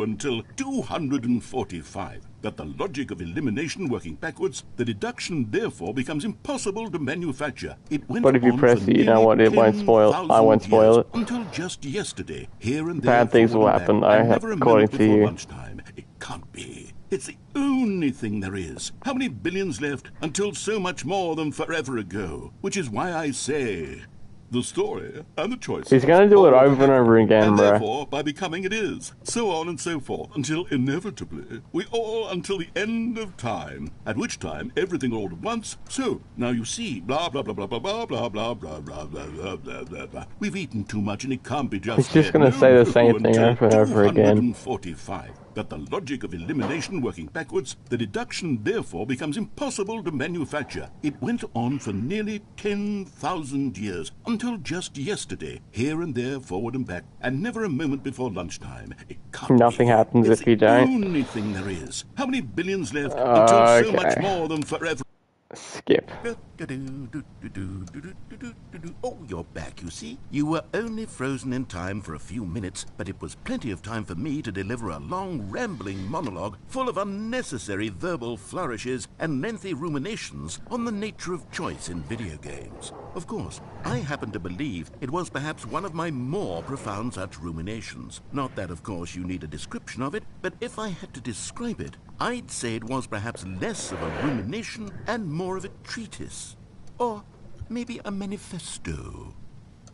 [SPEAKER 2] until 245. That the logic of elimination working backwards, the deduction therefore becomes impossible to manufacture. It went
[SPEAKER 1] But if you
[SPEAKER 2] on
[SPEAKER 1] press
[SPEAKER 2] for
[SPEAKER 1] it, you know what? It won't spoil. I won't spoil it.
[SPEAKER 2] Until just yesterday, here and there.
[SPEAKER 1] Bad things will happen, according to you.
[SPEAKER 2] Lunchtime. It can't be. It's the only thing there is. How many billions left until so much more than forever ago? Which is why I say, the story and the choices.
[SPEAKER 1] He's gonna do it over and over again,
[SPEAKER 2] and
[SPEAKER 1] bro.
[SPEAKER 2] therefore, by becoming it is, so on and so forth, until inevitably, we all until the end of time, at which time everything all at once. So, now you see, blah, blah, blah, blah, blah, blah, blah, blah, blah, blah, blah, blah, blah, blah, blah. We've eaten too much and it can't be just.
[SPEAKER 1] He's just gonna say the same thing over and over again.
[SPEAKER 2] 245. That the logic of elimination working backwards, the deduction therefore becomes impossible to manufacture. It went on for nearly 10,000 years, until just yesterday, here and there, forward and back, and never a moment before lunchtime. It can't
[SPEAKER 1] Nothing
[SPEAKER 2] be.
[SPEAKER 1] happens
[SPEAKER 2] It's
[SPEAKER 1] if you don't.
[SPEAKER 2] the only thing there is. How many billions left until so much more than forever?
[SPEAKER 1] Skip.
[SPEAKER 2] Oh, you're back, you see. You were only frozen in time for a few minutes, but it was plenty of time for me to deliver a long, rambling monologue full of unnecessary verbal flourishes and lengthy ruminations on the nature of choice in video games. Of course, I happen to believe it was perhaps one of my more profound such ruminations. Not that, of course, you need a description of it, but if I had to describe it, I'd say it was perhaps less of a rumination and more of a treatise. Or maybe a manifesto.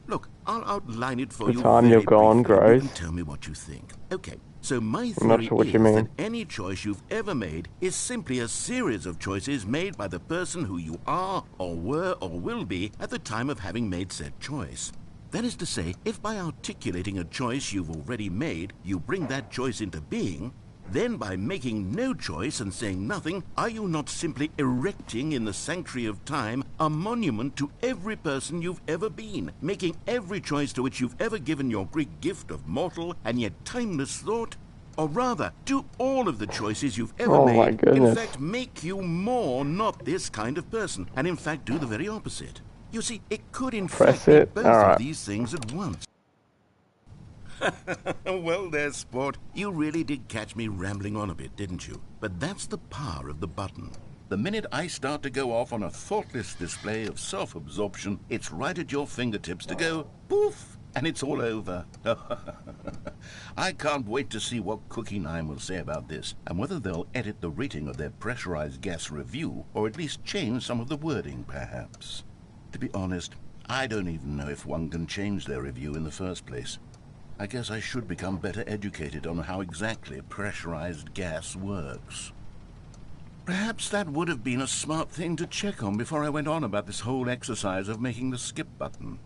[SPEAKER 2] Look, I'll outline it for you.
[SPEAKER 1] The time you've gone grows.
[SPEAKER 2] You can tell me what you think. Okay, so my
[SPEAKER 1] I'm not
[SPEAKER 2] theory
[SPEAKER 1] sure what
[SPEAKER 2] is
[SPEAKER 1] you mean.
[SPEAKER 2] that any choice you've ever made is simply a series of choices made by the person who you are, or were, or will be at the time of having made said choice. That is to say, if by articulating a choice you've already made, you bring that choice into being, then by making no choice and saying nothing, are you not simply erecting in the sanctuary of time a monument to every person you've ever been, making every choice to which you've ever given your Greek gift of mortal and yet timeless thought? Or rather, do all of the choices you've ever made, in fact, make you more not this kind of person, and in fact do the very opposite? You see, it could in fact be both of these things at once. Well there, sport. You really did catch me rambling on a bit, didn't you? But that's the power of the button. The minute I start to go off on a thoughtless display of self-absorption, it's right at your fingertips to go poof, and it's all over. I can't wait to see what Cookie 9 will say about this, and whether they'll edit the rating of their pressurized gas review, or at least change some of the wording, perhaps. To be honest, I don't even know if one can change their review in the first place. I guess I should become better educated on how exactly pressurized gas works. Perhaps that would have been a smart thing to check on before I went on about this whole exercise of making the skip button.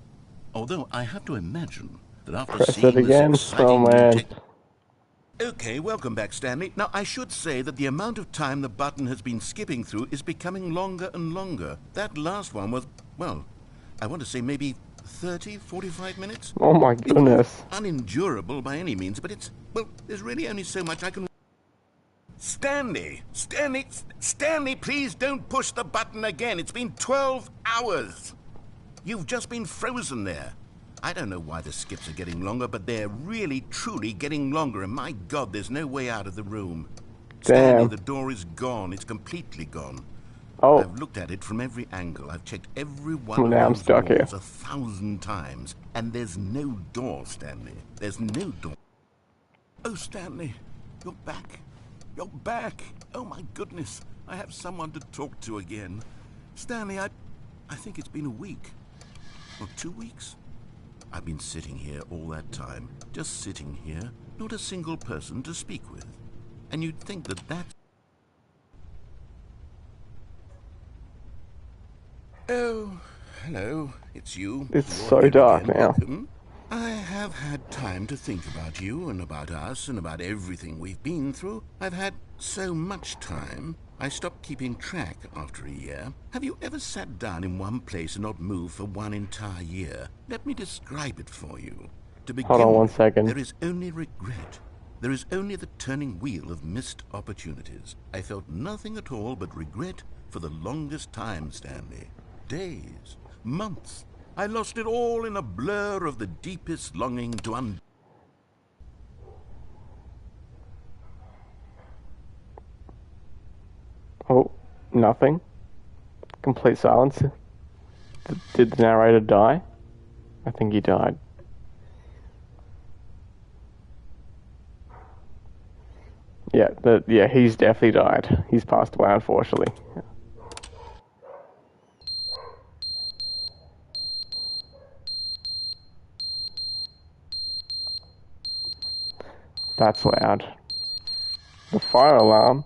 [SPEAKER 2] Although I have to imagine that after
[SPEAKER 1] Press
[SPEAKER 2] seeing
[SPEAKER 1] it again.
[SPEAKER 2] this
[SPEAKER 1] Oh
[SPEAKER 2] exciting new
[SPEAKER 1] man.
[SPEAKER 2] tech... Okay, welcome back, Stanley. Now, I should say that the amount of time the button has been skipping through is becoming longer and longer. That last one was, well, I want to say maybe 30, 45 minutes?
[SPEAKER 1] Oh my
[SPEAKER 2] It's
[SPEAKER 1] goodness.
[SPEAKER 2] not unendurable by any means, but it's, well, there's really only so much I can... Stanley, please don't push the button again. It's been 12 hours. You've just been frozen there. I don't know why the skips are getting longer, but they're really, truly getting longer, and my God, there's no way out of the room. Stanley,
[SPEAKER 1] Damn.
[SPEAKER 2] the door is gone. It's completely gone.
[SPEAKER 1] Oh,
[SPEAKER 2] I've looked at it from every angle. I've checked every one
[SPEAKER 1] well,
[SPEAKER 2] of
[SPEAKER 1] now I'm
[SPEAKER 2] those
[SPEAKER 1] stuck here.
[SPEAKER 2] walls 1,000 times, and there's no door, Stanley. There's no door. Oh, Stanley, you're back. You're back. Oh, my goodness. I have someone to talk to again. Stanley, I think it's been a week. Or 2 weeks. I've been sitting here all that time. Just sitting here. Not a single person to speak with. And you'd think that that's... Oh, hello. It's you.
[SPEAKER 1] It's
[SPEAKER 2] You're
[SPEAKER 1] so
[SPEAKER 2] here
[SPEAKER 1] dark
[SPEAKER 2] again.
[SPEAKER 1] now.
[SPEAKER 2] Welcome. I have had time to think about you and about us and about everything we've been through. I've had so much time, I stopped keeping track after a year. Have you ever sat down in one place and not moved for one entire year? Let me describe it for you. To begin
[SPEAKER 1] Hold on 1
[SPEAKER 2] with,
[SPEAKER 1] second.
[SPEAKER 2] there is only regret. There is only the turning wheel of missed opportunities. I felt nothing at all but regret for the longest time, Stanley. Days, months. I lost it all in a blur of the deepest longing to
[SPEAKER 1] Oh, nothing. Complete silence. Did the narrator die? I think he died. Yeah, he's definitely died. He's passed away, unfortunately. That's loud. The fire alarm.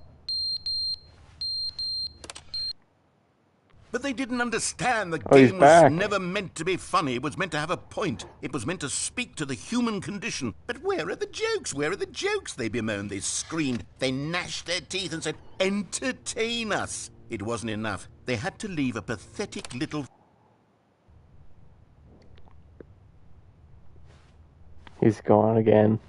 [SPEAKER 2] But they didn't understand the
[SPEAKER 1] Oh, he's
[SPEAKER 2] game was
[SPEAKER 1] back.
[SPEAKER 2] never meant to be funny. It was meant to have a point. It was meant to speak to the human condition. But where are the jokes? Where are the jokes? They bemoaned, they screamed, they gnashed their teeth and said, entertain us. It wasn't enough. They had to leave a pathetic little...
[SPEAKER 1] He's gone again.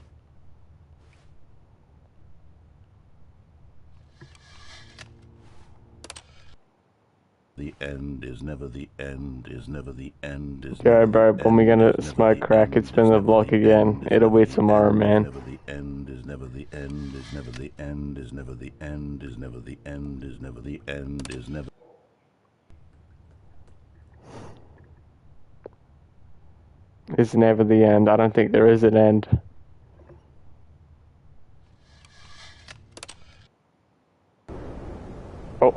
[SPEAKER 2] The end is never the end, is never the end, is
[SPEAKER 1] Go,
[SPEAKER 2] never
[SPEAKER 1] bro,
[SPEAKER 2] the
[SPEAKER 1] when we
[SPEAKER 2] end,
[SPEAKER 1] gonna
[SPEAKER 2] is never
[SPEAKER 1] smoke
[SPEAKER 2] the
[SPEAKER 1] crack,
[SPEAKER 2] end,
[SPEAKER 1] it's been
[SPEAKER 2] is
[SPEAKER 1] the
[SPEAKER 2] never
[SPEAKER 1] block
[SPEAKER 2] the
[SPEAKER 1] again.
[SPEAKER 2] end, is
[SPEAKER 1] It'll
[SPEAKER 2] never
[SPEAKER 1] be
[SPEAKER 2] the
[SPEAKER 1] tomorrow,
[SPEAKER 2] end,
[SPEAKER 1] man.
[SPEAKER 2] Is never the end, is never the end, is never the end, is never the end, is never the end, is never the end, is never...
[SPEAKER 1] It's never the end. I don't think there is an end. Oh.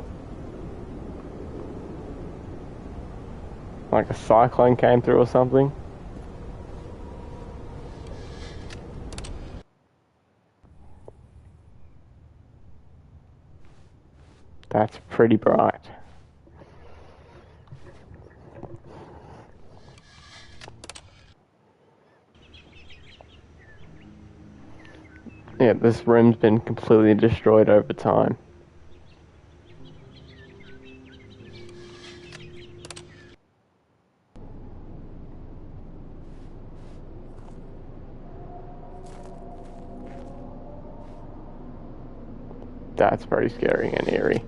[SPEAKER 1] Like a cyclone came through or something. That's pretty bright. Yeah, this room's been completely destroyed over time. That's pretty scary and eerie.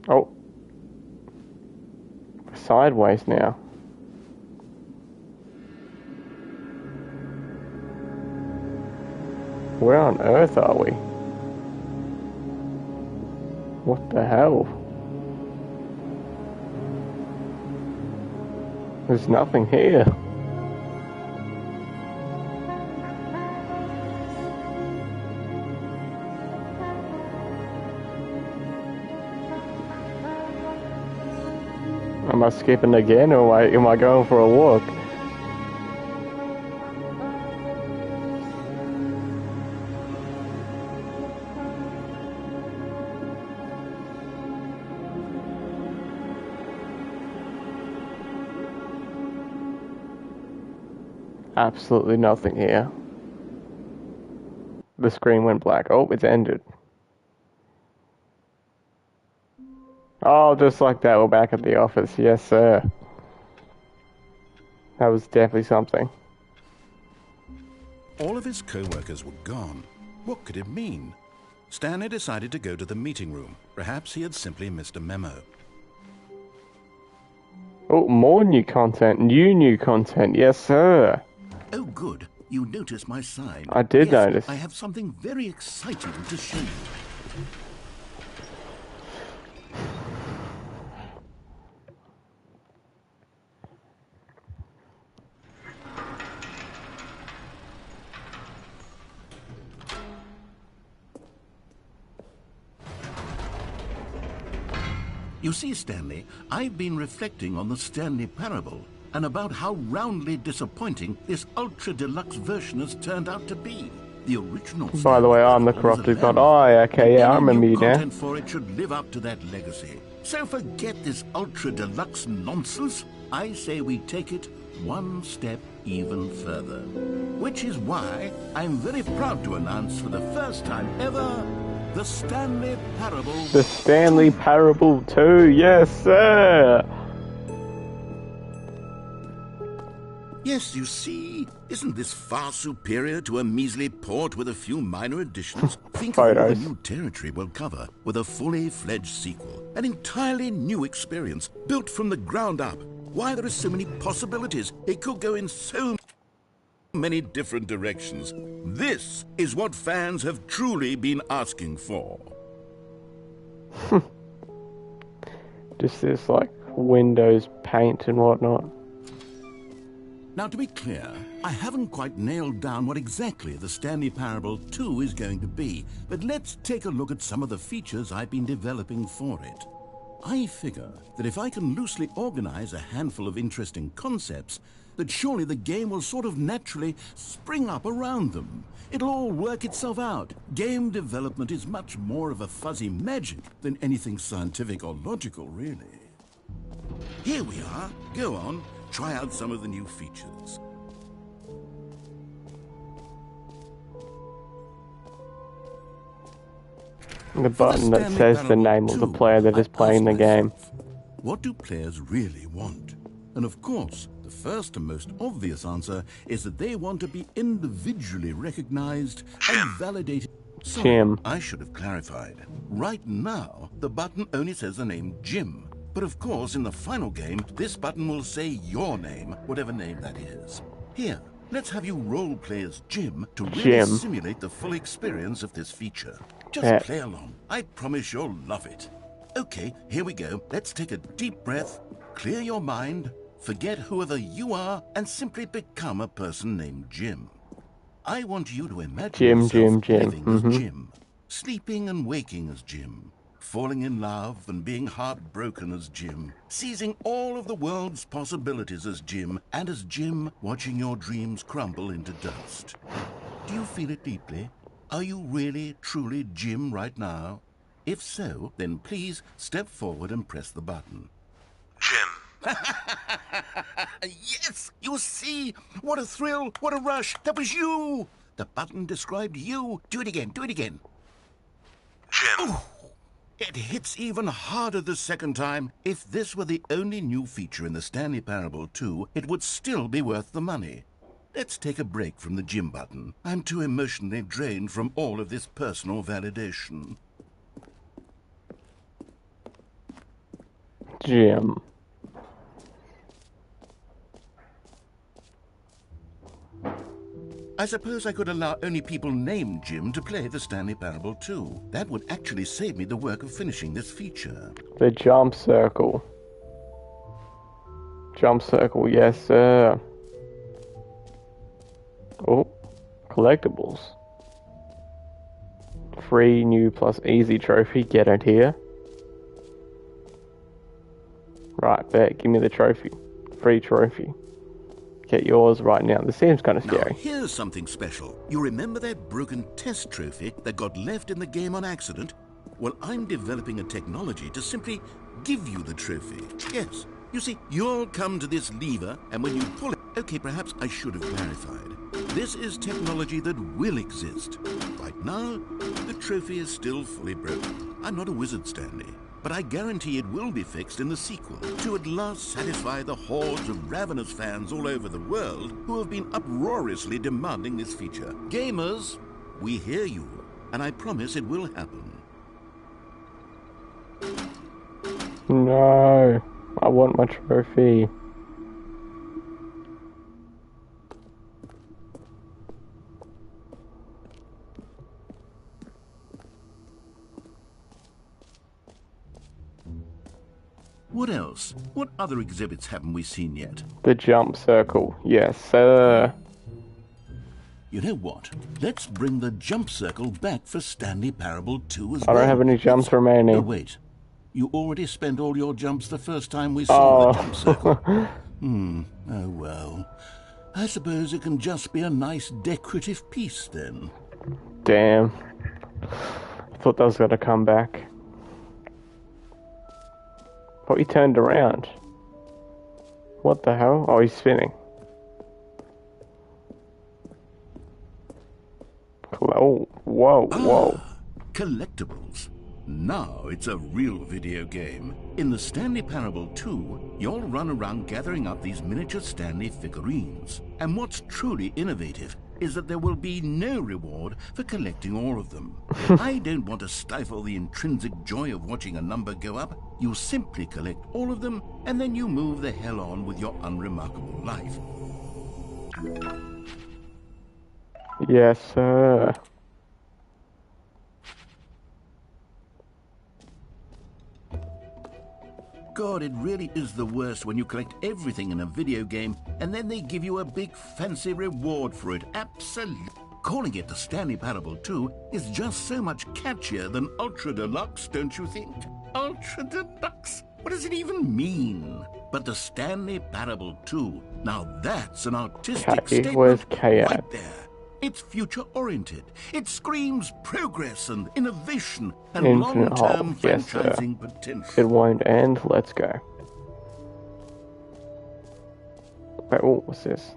[SPEAKER 1] Oh. Sideways now. Where on earth are we? What the hell? There's nothing here. Am I skipping again, or am I going for a walk? Absolutely nothing here. The screen went black. Oh, it's ended. Oh, just like that, we're back at the office. Yes, sir. That was definitely something.
[SPEAKER 2] All of his co-workers were gone. What could it mean? Stanley decided to go to the meeting room. Perhaps he had simply missed a memo.
[SPEAKER 1] Oh, more new content. New content. Yes, sir.
[SPEAKER 2] Oh, good. You noticed my sign.
[SPEAKER 1] I did notice.
[SPEAKER 2] I have something very exciting to show you. You see, Stanley, I've been reflecting on the Stanley Parable and about how roundly disappointing this ultra-deluxe version has turned out to be. The original
[SPEAKER 1] By the way, I'm the corrupted god. Oh, okay, yeah, I remember you now.
[SPEAKER 2] Content for it should live up to that legacy. So forget this ultra-deluxe nonsense. I say we take it one step even further. Which is why I'm very proud to announce for the first time ever, the Stanley Parable.
[SPEAKER 1] The Stanley Parable 2, yes, sir.
[SPEAKER 2] Yes, you see, isn't this far superior to a measly port with a few minor additions? Think of all the new territory we'll cover with a fully fledged sequel. An entirely new experience, built from the ground up. Why, there are so many possibilities. It could go in so many different directions. This is what fans have truly been asking for.
[SPEAKER 1] Just this, like, Windows paint and whatnot.
[SPEAKER 2] Now, to be clear, I haven't quite nailed down what exactly the Stanley Parable 2 is going to be, but let's take a look at some of the features I've been developing for it. I figure that if I can loosely organize a handful of interesting concepts, that surely the game will sort of naturally spring up around them. It'll all work itself out. Game development is much more of a fuzzy magic than anything scientific or logical, really. Here we are. Go on. Try out some of the new features.
[SPEAKER 1] The button that says the name of the player that is playing the game.
[SPEAKER 2] What do players really want? And of course, the first and most obvious answer is that they want to be individually recognized and validated. Sorry,
[SPEAKER 1] Jim.
[SPEAKER 2] I should have clarified. Right now, the button only says the name Jim. But of course, in the final game, this button will say your name, whatever name that is. Here, let's have you role-play as Jim to really simulate the full experience of this feature. Just play along. I promise you'll love it. Okay, here we go. Let's take a deep breath, clear your mind, forget whoever you are, and simply become a person named Jim. I want you to imagine yourself living as Jim, sleeping and waking as Jim, falling in love and being heartbroken as Jim, seizing all of the world's possibilities as Jim, and as Jim, watching your dreams crumble into dust. Do you feel it deeply? Are you really, truly Jim right now? If so, then please step forward and press the button.
[SPEAKER 4] Jim.
[SPEAKER 2] Yes! You see? What a thrill! What a rush! That was you! The button described you. Do it again. Do it again.
[SPEAKER 4] Jim.
[SPEAKER 2] Ooh. It hits even harder the second time. If this were the only new feature in the Stanley Parable 2, it would still be worth the money. Let's take a break from the Jim button. I'm too emotionally drained from all of this personal validation.
[SPEAKER 1] Jim.
[SPEAKER 2] I suppose I could allow only people named Jim to play the Stanley Parable too. That would actually save me the work of finishing this feature.
[SPEAKER 1] The jump circle. Jump circle, yes sir. Oh, collectibles. Free new plus easy trophy, get it here. Right, bet, give me the trophy. Free trophy. Get yours right now. This seems kind of scary.
[SPEAKER 2] Now, here's something special. You remember that broken test trophy that got left in the game on accident? Well, I'm developing a technology to simply give you the trophy. Yes. You see, you'll come to this lever, and when you pull it... Okay, perhaps I should have clarified. This is technology that will exist. Right now, the trophy is still fully broken. I'm not a wizard, Stanley, but I guarantee it will be fixed in the sequel to at last satisfy the hordes of ravenous fans all over the world who have been uproariously demanding this feature. Gamers, we hear you, and I promise it will happen.
[SPEAKER 1] No, I want my trophy.
[SPEAKER 2] What else? What other exhibits haven't we seen yet?
[SPEAKER 1] The jump circle, yes sir.
[SPEAKER 2] You know what? Let's bring the jump circle back for Stanley Parable 2 as
[SPEAKER 1] I
[SPEAKER 2] well.
[SPEAKER 1] don't have any jumps remaining.
[SPEAKER 2] No, wait. You already spent all your jumps the first time we saw the jump circle. Oh well. I suppose it can just be a nice decorative piece then.
[SPEAKER 1] Damn. I thought that was gonna come back. Thought he turned around. What the hell? Oh, he's spinning. Oh, whoa, whoa.
[SPEAKER 2] Collectibles. Now it's a real video game. In the Stanley Parable 2, you'll run around gathering up these miniature Stanley figurines. And what's truly innovative is that there will be no reward for collecting all of them. I don't want to stifle the intrinsic joy of watching a number go up. You simply collect all of them, and then you move the hell on with your unremarkable life.
[SPEAKER 1] Yes, sir.
[SPEAKER 2] God, it really is the worst when you collect everything in a video game and then they give you a big fancy reward for it. Absolutely. Calling it the Stanley Parable 2 is just so much catchier than Ultra Deluxe, don't you think? Ultra Deluxe? What does it even mean? But the Stanley Parable 2, now that's an artistic statement
[SPEAKER 1] Where's K at?
[SPEAKER 2] right there. It's future-oriented. It screams progress and innovation and
[SPEAKER 1] Infinite
[SPEAKER 2] long-term
[SPEAKER 1] Hole. Yes, sir.
[SPEAKER 2] franchising potential.
[SPEAKER 1] It won't end. Let's go. Wait, oh, what's this?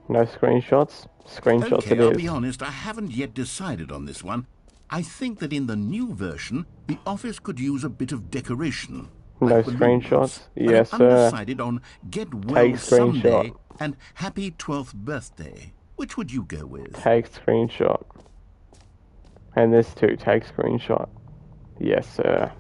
[SPEAKER 1] No screenshots? Screenshots
[SPEAKER 2] Okay,
[SPEAKER 1] it
[SPEAKER 2] I'll
[SPEAKER 1] is.
[SPEAKER 2] be honest, I haven't yet decided on this one. I think that in the new version, the office could use a bit of decoration.
[SPEAKER 1] No
[SPEAKER 2] like balloons.
[SPEAKER 1] screenshots?
[SPEAKER 2] But
[SPEAKER 1] Yes,
[SPEAKER 2] I'm
[SPEAKER 1] sir.
[SPEAKER 2] undecided on Get Well
[SPEAKER 1] Take
[SPEAKER 2] Someday
[SPEAKER 1] screenshot.
[SPEAKER 2] and Happy 12th Birthday. Which would you go with?
[SPEAKER 1] Take screenshot. And this too, take screenshot. Yes, sir.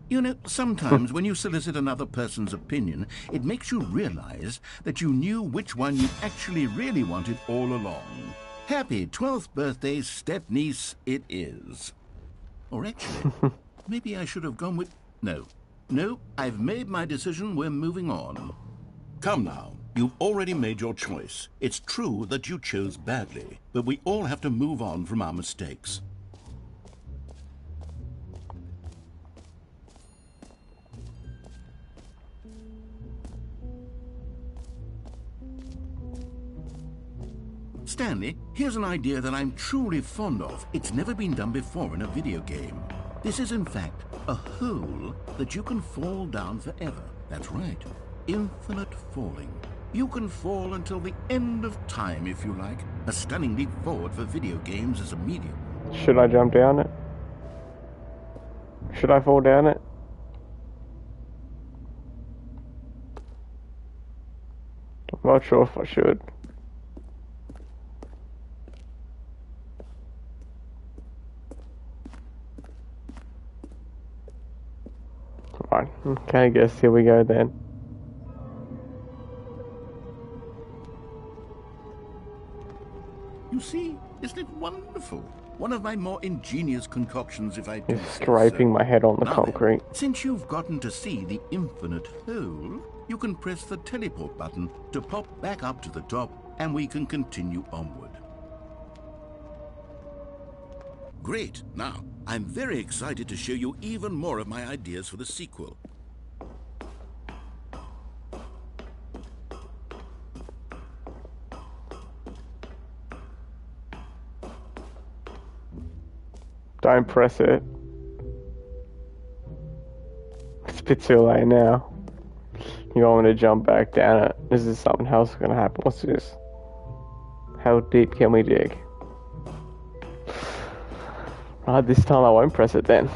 [SPEAKER 2] You know, sometimes when you solicit another person's opinion, it makes you realize that you knew which one you actually really wanted all along. Happy 12th birthday, step-niece, it is. Or actually, maybe I should have gone with... No, I've made my decision, we're moving on. Come now, you've already made your choice. It's true that you chose badly, but we all have to move on from our mistakes. Stanley, here's an idea that I'm truly fond of. It's never been done before in a video game. This is, in fact, a hole that you can fall down forever. That's right. Infinite falling. You can fall until the end of time, if you like. A stunning leap forward for video games as a medium.
[SPEAKER 1] Should I jump down it? Should I fall down it? I'm not sure if I should. Okay, I guess here we go then.
[SPEAKER 2] You see, isn't it wonderful? One of my more ingenious concoctions, if I do
[SPEAKER 1] Just
[SPEAKER 2] say
[SPEAKER 1] scraping
[SPEAKER 2] so.
[SPEAKER 1] my head on the
[SPEAKER 2] Now then,
[SPEAKER 1] concrete.
[SPEAKER 2] since you've gotten to see the infinite hole, you can press the teleport button to pop back up to the top, and we can continue onward. Great. Now, I'm very excited to show you even more of my ideas for the sequel.
[SPEAKER 1] Don't press it. It's a bit too late now. You want me to jump back down it? Is this something else gonna happen? What's this? How deep can we dig? Right, this time I won't press it then.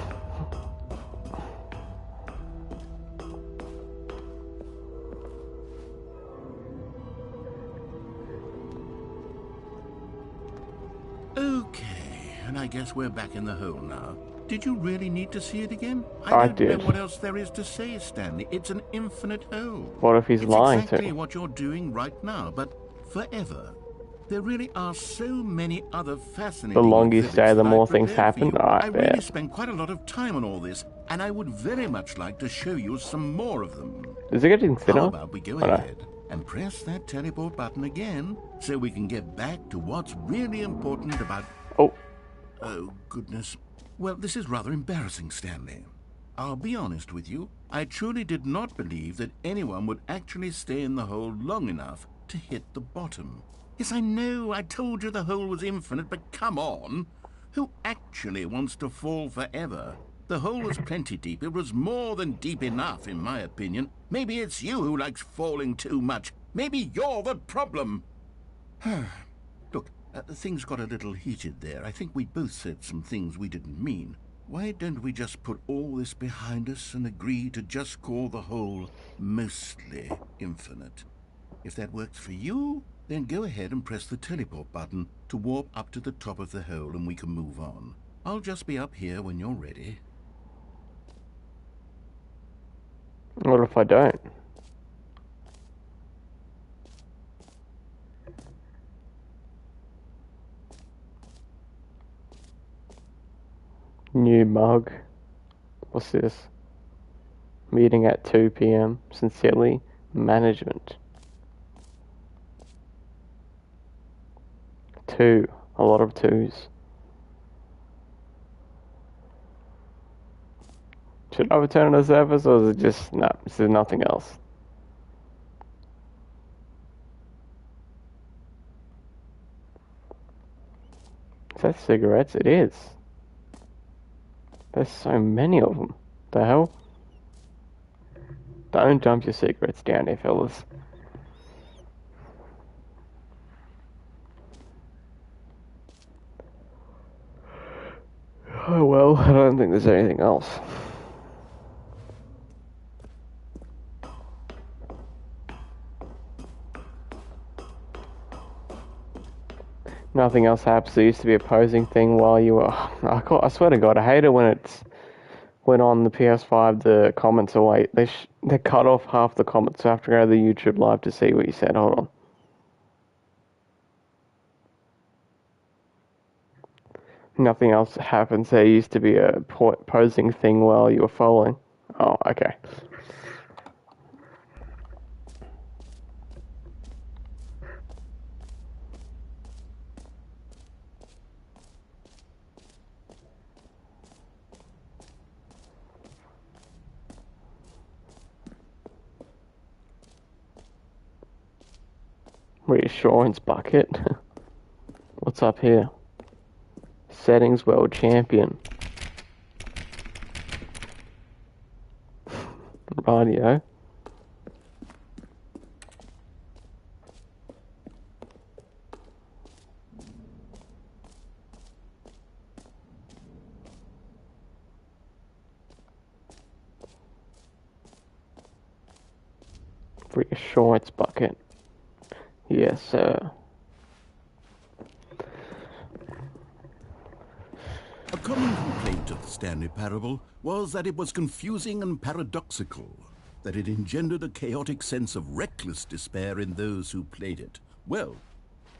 [SPEAKER 2] Okay, and I guess we're back in the hole now. Did you really need to see it again?
[SPEAKER 1] I
[SPEAKER 2] don't
[SPEAKER 1] did.
[SPEAKER 2] know what else there is to say, Stanley. It's an infinite hole.
[SPEAKER 1] What if he's lying
[SPEAKER 2] It's
[SPEAKER 1] to
[SPEAKER 2] exactly
[SPEAKER 1] me?
[SPEAKER 2] what you're doing right now, but forever. There really are so many other fascinating
[SPEAKER 1] The longer you
[SPEAKER 2] exhibits
[SPEAKER 1] stay, the
[SPEAKER 2] that
[SPEAKER 1] more
[SPEAKER 2] I've
[SPEAKER 1] things
[SPEAKER 2] prepared for
[SPEAKER 1] happen?
[SPEAKER 2] you.
[SPEAKER 1] Alright,
[SPEAKER 2] I really
[SPEAKER 1] bet.
[SPEAKER 2] spent quite a lot of time on all this, and I would very much like to show you some more of them.
[SPEAKER 1] Is it getting thinner?
[SPEAKER 2] How about we go
[SPEAKER 1] Oh, no.
[SPEAKER 2] ahead and press that teleport button again so we can get back to what's really important about...
[SPEAKER 1] Oh,
[SPEAKER 2] Oh, goodness. Well, this is rather embarrassing, Stanley. I'll be honest with you. I truly did not believe that anyone would actually stay in the hole long enough to hit the bottom. Yes, I know, I told you the hole was infinite, but come on. Who actually wants to fall forever? The hole was plenty deep. It was more than deep enough, in my opinion. Maybe it's you who likes falling too much. Maybe you're the problem. Look, things got a little heated there. I think we both said some things we didn't mean. Why don't we just put all this behind us and agree to just call the hole mostly infinite? If that works for you, then go ahead and press the teleport button to warp up to the top of the hole and we can move on. I'll just be up here when you're ready.
[SPEAKER 1] what if I don't? New mug. What's this? Meeting at 2 p.m. Sincerely, management. 2. A lot of 2s. Should I return to the service or is it just... No, this is nothing else. Is that cigarettes? It is. There's so many of them. The hell? Don't dump your cigarettes down here, fellas. Oh well, I don't think there's anything else. Nothing else happens. There used to be a posing thing while you were... I swear to God, I hate it when it's... When on the PS5 the comments are late. They cut off half the comments, so I have to go to the YouTube live to see what you said. Hold on. Nothing else happens. There used to be a posing thing while you were following. Oh, okay. Reassurance bucket. What's up here? Settings world champion. Radio. Reassurance bucket. Yes, sir.
[SPEAKER 2] A common complaint of the Stanley Parable was that it was confusing and paradoxical, that it engendered a chaotic sense of reckless despair in those who played it. Well,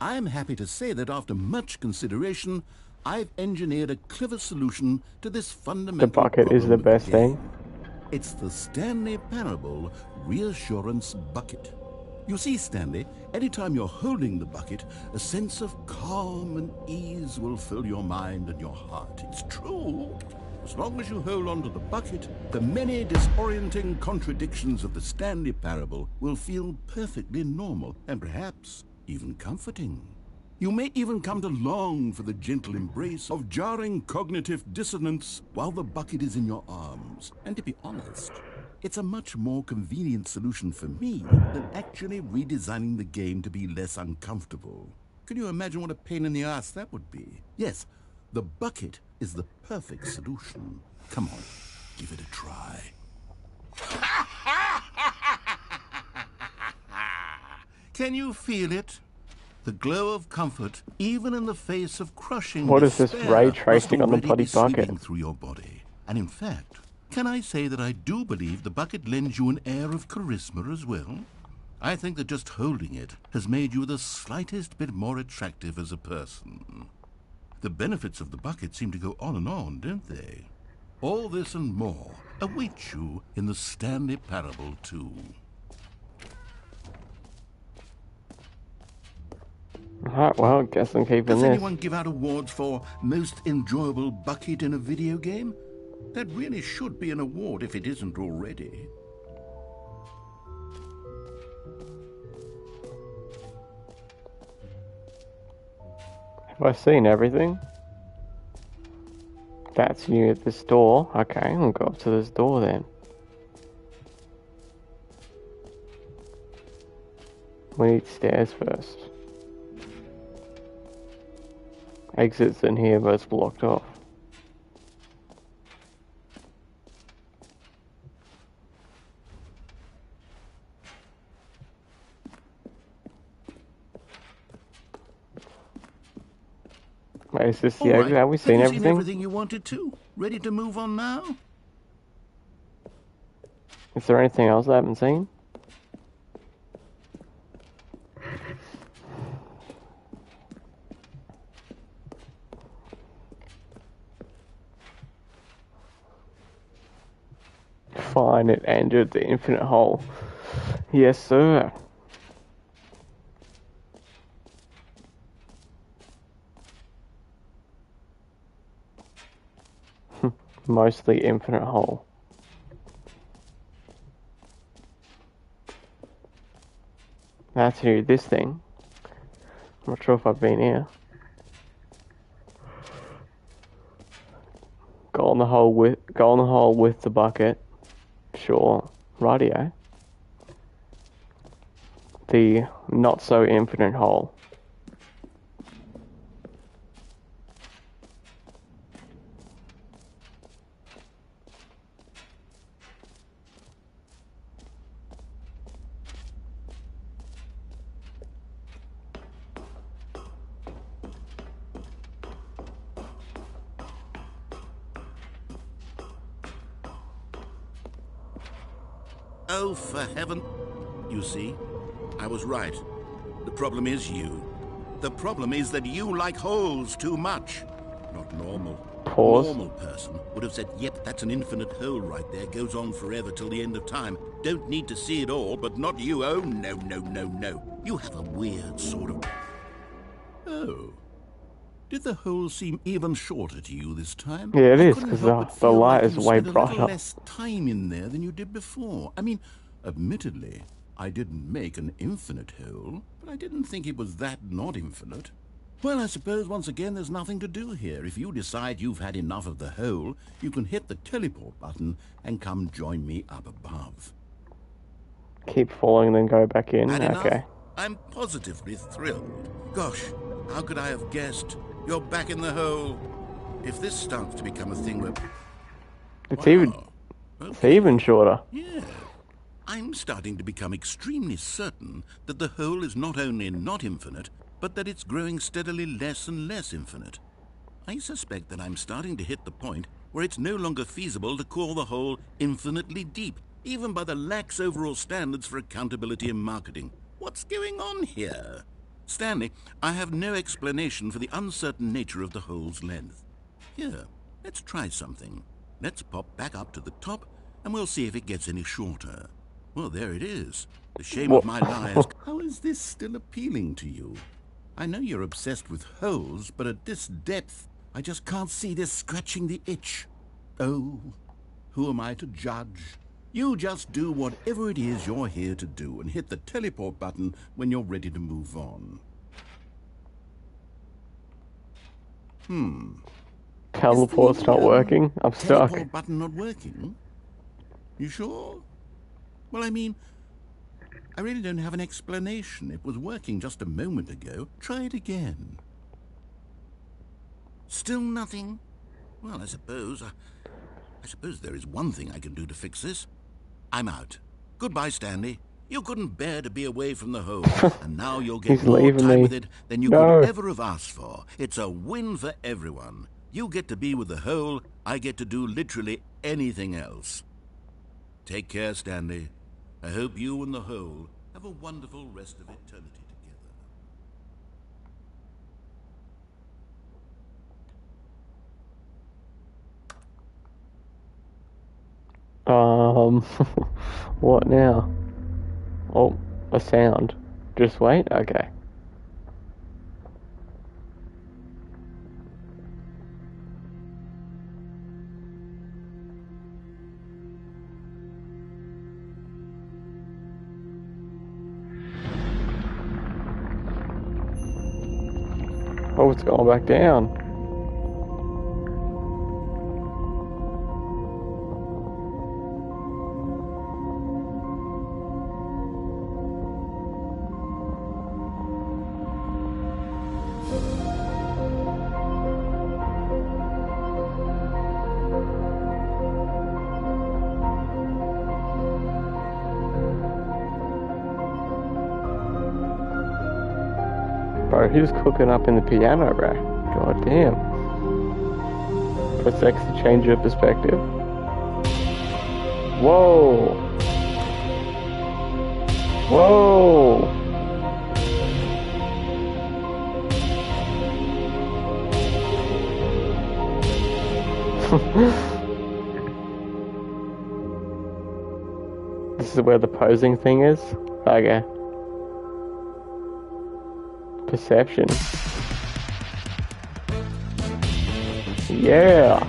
[SPEAKER 2] I'm happy to say that after much consideration, I've engineered a clever solution to this fundamental
[SPEAKER 1] The bucket
[SPEAKER 2] problem
[SPEAKER 1] is the
[SPEAKER 2] of
[SPEAKER 1] best
[SPEAKER 2] game.
[SPEAKER 1] thing.
[SPEAKER 2] It's the Stanley Parable Reassurance Bucket. You see, Stanley, anytime you're holding the bucket, a sense of calm and ease will fill your mind and your heart. It's true. As long as you hold on to the bucket, the many disorienting contradictions of the Stanley Parable will feel perfectly normal and perhaps even comforting. You may even come to long for the gentle embrace of jarring cognitive dissonance while the bucket is in your arms. And to be honest, it's a much more convenient solution for me than actually redesigning the game to be less uncomfortable. Can you imagine what a pain in the ass that would be? Yes, the bucket is the perfect solution. Come on, give it a try. Can you feel it? The glow of comfort, even in the face of crushing
[SPEAKER 1] What is this
[SPEAKER 2] despair,
[SPEAKER 1] ray tracing
[SPEAKER 2] must
[SPEAKER 1] on the
[SPEAKER 2] already
[SPEAKER 1] bloody
[SPEAKER 2] be sweeping
[SPEAKER 1] bucket?
[SPEAKER 2] through your body. And in fact, can I say that I do believe the bucket lends you an air of charisma as well? I think that just holding it has made you the slightest bit more attractive as a person. The benefits of the bucket seem to go on, don't they? All this and more await you in the Stanley Parable 2.
[SPEAKER 1] Alright, well, guess I'm keeping
[SPEAKER 2] Does
[SPEAKER 1] this.
[SPEAKER 2] anyone give out awards for most enjoyable bucket in a video game? That really should be an award if it isn't already.
[SPEAKER 1] Have I seen everything? That's new at this door. Okay, I'll go up to this door then. We need stairs first. Exit's in here, but it's blocked off. Wait, is this the exit? Have we seen
[SPEAKER 2] Have you
[SPEAKER 1] everything?
[SPEAKER 2] seen everything you wanted to? Ready to move on now?
[SPEAKER 1] Is there anything else I haven't seen? Fine, it entered the infinite hole. Yes, sir. Mostly infinite hole. That's new, this thing. I'm not sure if I've been here. Go in the hole with the bucket. Sure. Rightio. The not so infinite hole.
[SPEAKER 2] Oh, for heaven... You see, I was right. The problem is you. The problem is that you like holes too much. Not normal.
[SPEAKER 1] Pause.
[SPEAKER 2] A normal person would have said, yep, that's an infinite hole right there. Goes on forever till the end of time. Don't need to see it all, but not you. Oh, no, no, no, no. You have a weird sort of... Oh. Did the hole seem even shorter to you this time?
[SPEAKER 1] Yeah, it
[SPEAKER 2] I
[SPEAKER 1] is,
[SPEAKER 2] couldn't
[SPEAKER 1] because
[SPEAKER 2] help but
[SPEAKER 1] the
[SPEAKER 2] feel
[SPEAKER 1] light
[SPEAKER 2] like
[SPEAKER 1] is
[SPEAKER 2] you
[SPEAKER 1] way
[SPEAKER 2] spent a little
[SPEAKER 1] brighter.
[SPEAKER 2] less time in there than you did before. I mean, admittedly, I didn't make an infinite hole, but I didn't think it was that not infinite. Well, I suppose once again there's nothing to do here. If you decide you've had enough of the hole, you can hit the teleport button and come join me up above.
[SPEAKER 1] Keep falling and then go back in.
[SPEAKER 2] Had enough?
[SPEAKER 1] Okay.
[SPEAKER 2] I'm positively thrilled. Gosh, how could I have guessed? You're back in the hole. If this starts to become a thing where...
[SPEAKER 1] It's
[SPEAKER 2] Wow.
[SPEAKER 1] even shorter.
[SPEAKER 2] Yeah. I'm starting to become extremely certain that the hole is not only not infinite, but that it's growing steadily less and less infinite. I suspect that I'm starting to hit the point where it's no longer feasible to call the hole infinitely deep, even by the lax overall standards for accountability and marketing. What's going on here? Stanley, I have no explanation for the uncertain nature of the hole's length. Here, let's try something. Let's pop back up to the top, and we'll see if it gets any shorter. Well, there it is. The shame of my lies. How is this still appealing to you? I know you're obsessed with holes, but at this depth, I just can't see this scratching the itch. Oh, who am I to judge? You just do whatever it is you're here to do and hit the teleport button when you're ready to move on.
[SPEAKER 1] Teleport's not working. I'm stuck.
[SPEAKER 2] Teleport button not working? You sure? Well, I mean, I really don't have an explanation. It was working just a moment ago. Try it again. Still nothing? Well, I suppose there is one thing I can do to fix this. I'm out. Goodbye, Stanley. You couldn't bear to be away from the hole, and now you'll get
[SPEAKER 1] He's
[SPEAKER 2] more
[SPEAKER 1] leaving
[SPEAKER 2] time
[SPEAKER 1] me.
[SPEAKER 2] with it than you
[SPEAKER 1] No.
[SPEAKER 2] could ever have asked for. It's a win for everyone. You get to be with the hole, I get to do literally anything else. Take care, Stanley. I hope you and the hole have a wonderful rest of eternity together.
[SPEAKER 1] What now? Oh, a sound. Just wait? Okay. Oh, it's going back down. Bro, who's cooking up in the piano rack? God damn. Press X to change your perspective. Whoa! Whoa! This is where the posing thing is? Okay. Perception. Yeah.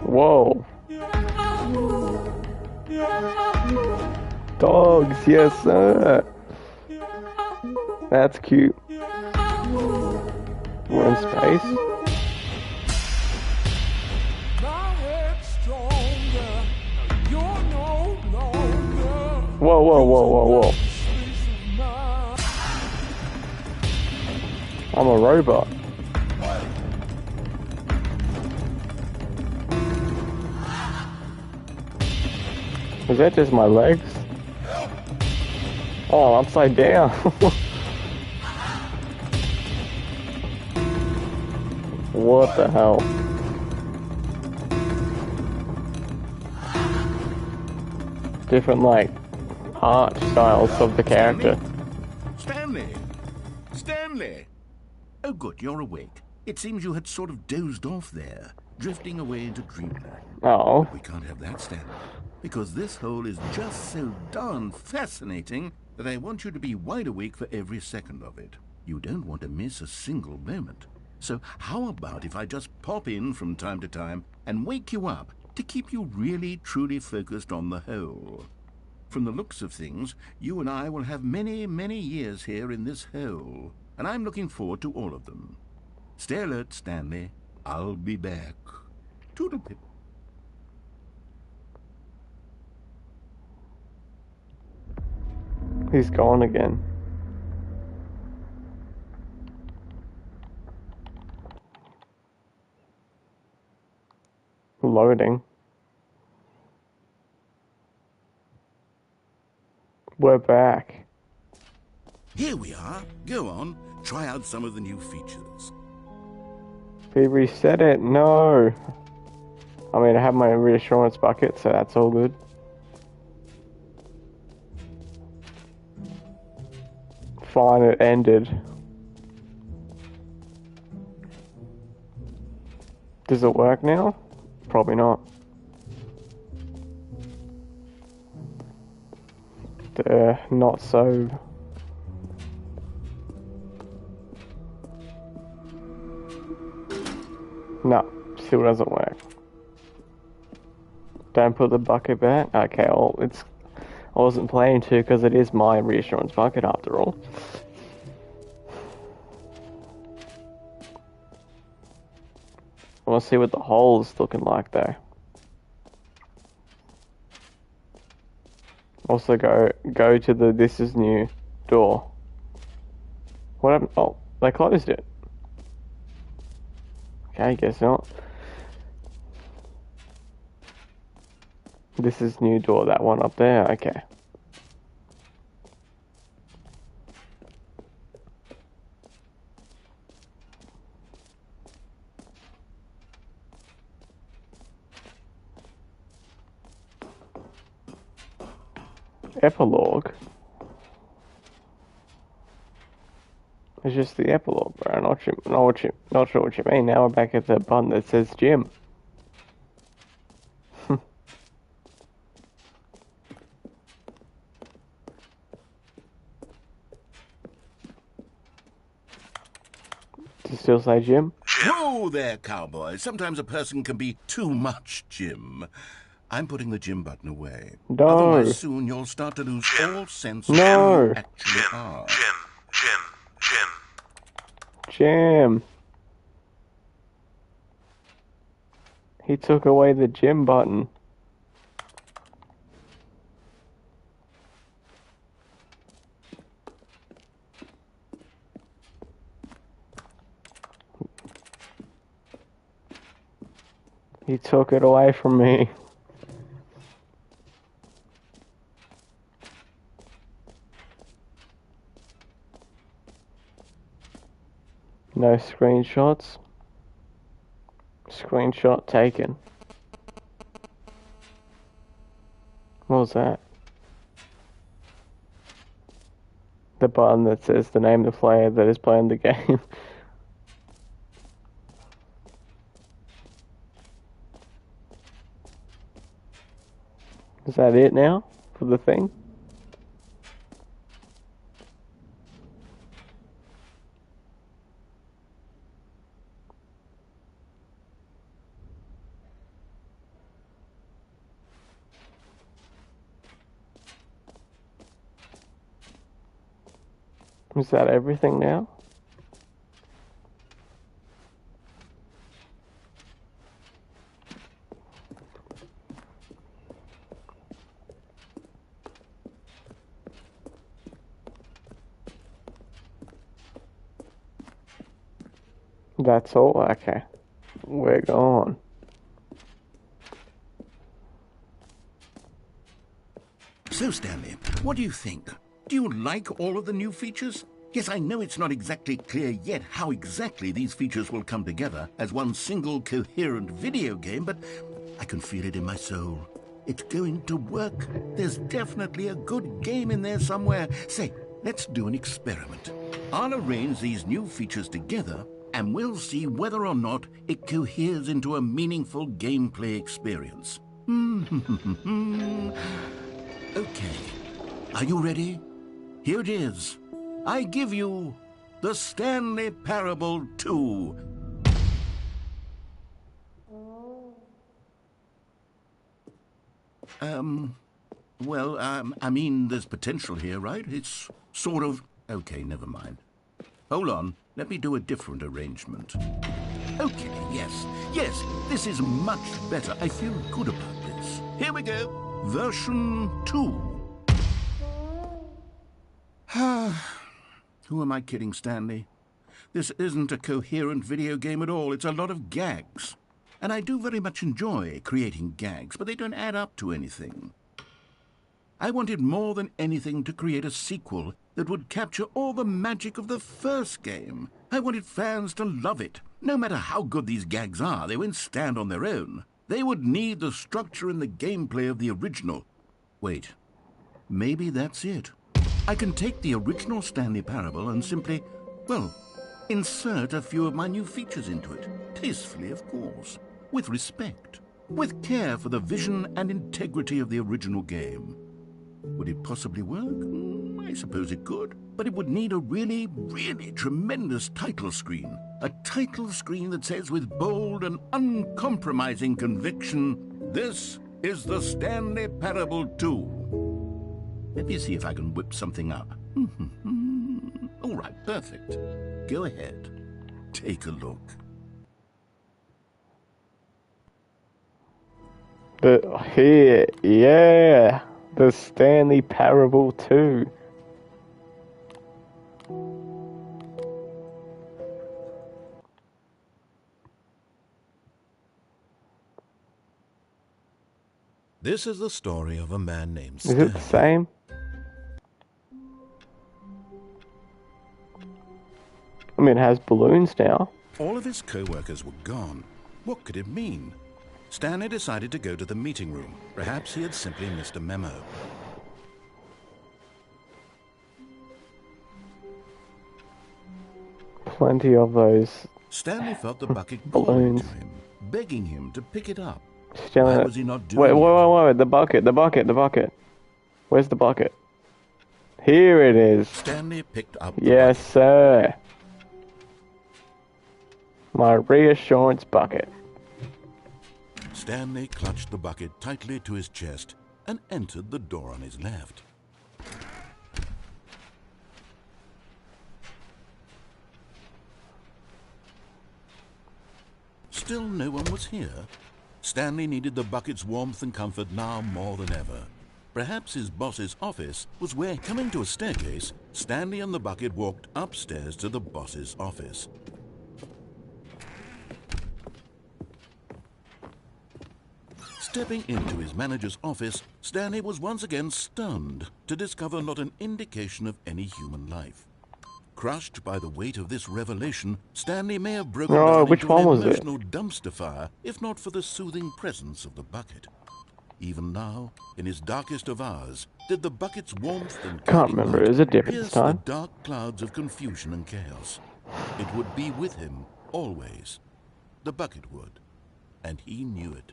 [SPEAKER 1] Whoa. Dogs, yes sir. That's cute. We're in space. Whoa, whoa, whoa, whoa, whoa. I'm a robot. Is that just my legs? Oh, upside down. What the hell? Different, like, art styles of the character.
[SPEAKER 2] Stanley! Stanley! Oh, good, you're awake. It seems you had sort of dozed off there, drifting away into dreamland.
[SPEAKER 1] Oh.
[SPEAKER 2] But we can't have that, Stanley, because this hole is just so darn fascinating that I want you to be wide awake for every second of it. You don't want to miss a single moment. So how about if I just pop in from time to time and wake you up to keep you really, truly focused on the hole? From the looks of things, you and I will have many, many years here in this hole, and I'm looking forward to all of them. Stay alert, Stanley. I'll be back. Toodle-pip.
[SPEAKER 1] He's gone again. Loading. We're back.
[SPEAKER 2] Here we are. Go on. Try out some of the new features.
[SPEAKER 1] We reset it? No. I mean, I have my reassurance bucket, so that's all good. Fine, it ended. Does it work now? Probably not. Not so. No, still doesn't work. Don't put the bucket back? Okay, well, I wasn't planning to because it is my reassurance bucket after all. I want to see what the hole's looking like though. Also go to the this is new door. What happened? Oh, they closed it. Okay, guess not. This is new door, that one up there, okay. Epilogue? It's just the epilogue, bro. Not sure what you mean. Now we're back at the button that says gym. Does it still say gym?
[SPEAKER 2] Whoa there, cowboy. Sometimes a person can be too much Jim. I'm putting the gym button away.
[SPEAKER 1] No.
[SPEAKER 2] Otherwise, soon you'll start to lose all sense of who
[SPEAKER 1] No.
[SPEAKER 2] you actually are.
[SPEAKER 1] Jam. He took away the gym button. He took it away from me. No screenshots. Screenshot taken. What was that? The button that says the name of the player that is playing the game. Is that it now for the thing? Is that everything now? That's all? Okay. We're gone.
[SPEAKER 2] So, Stanley, what do you think? Do you like all of the new features? Yes, I know it's not exactly clear yet how exactly these features will come together as one single coherent video game, but I can feel it in my soul. It's going to work. There's definitely a good game in there somewhere. Say, let's do an experiment. I'll arrange these new features together, and we'll see whether or not it coheres into a meaningful gameplay experience. Okay. Are you ready? Here it is. I give you the Stanley Parable 2. I mean, there's potential here, right? It's sort of... Okay, never mind. Hold on. Let me do a different arrangement. Okay, yes, this is much better. I feel good about this. Here we go. Version 2. Who am I kidding, Stanley? This isn't a coherent video game at all. It's a lot of gags. And I do very much enjoy creating gags, but they don't add up to anything. I wanted more than anything to create a sequel that would capture all the magic of the first game. I wanted fans to love it. No matter how good these gags are, they won't stand on their own. They would need the structure and the gameplay of the original. Wait, maybe that's it. I can take the original Stanley Parable and simply, well, insert a few of my new features into it. Tastefully, of course. With respect. With care for the vision and integrity of the original game. Would it possibly work? I suppose it could. But it would need a really, really tremendous title screen. A title screen that says with bold and uncompromising conviction, "This is the Stanley Parable 2. Let me see if I can whip something up. All right, perfect. Go ahead. Take a look.
[SPEAKER 1] Here, yeah, the Stanley Parable 2.
[SPEAKER 2] This is the story of a man named
[SPEAKER 1] Is it the same? I mean, it has balloons now.
[SPEAKER 2] All of his co-workers were gone. What could it mean? Stanley decided to go to the meeting room. Perhaps he had simply missed a memo.
[SPEAKER 1] Plenty of those
[SPEAKER 2] Stanley felt the bucket
[SPEAKER 1] balloons
[SPEAKER 2] calling to him, begging him to pick it up.
[SPEAKER 1] Stanley,
[SPEAKER 2] Why was he not doing it?
[SPEAKER 1] wait, the bucket. Where's the bucket? Here it is.
[SPEAKER 2] Stanley picked up the
[SPEAKER 1] Yes,
[SPEAKER 2] bucket.
[SPEAKER 1] sir. My reassurance bucket.
[SPEAKER 2] Stanley clutched the bucket tightly to his chest and entered the door on his left. Still no one was here. Stanley needed the bucket's warmth and comfort now more than ever. Perhaps his boss's office was where, coming to a staircase, Stanley and the bucket walked upstairs to the boss's office. Stepping into his manager's office, Stanley was once again stunned to discover not an indication of any human life. Crushed by the weight of this revelation, Stanley may have broken down
[SPEAKER 1] which
[SPEAKER 2] into
[SPEAKER 1] one
[SPEAKER 2] an
[SPEAKER 1] was it?
[SPEAKER 2] emotional dumpster fire, if not for the soothing presence of the bucket. Even now, in his darkest of hours, did the bucket's warmth and
[SPEAKER 1] Can't
[SPEAKER 2] guiding
[SPEAKER 1] remember,
[SPEAKER 2] light
[SPEAKER 1] it was a different
[SPEAKER 2] pierce
[SPEAKER 1] time.
[SPEAKER 2] the dark clouds of confusion and chaos. It would be with him, always. The bucket would. And he knew it.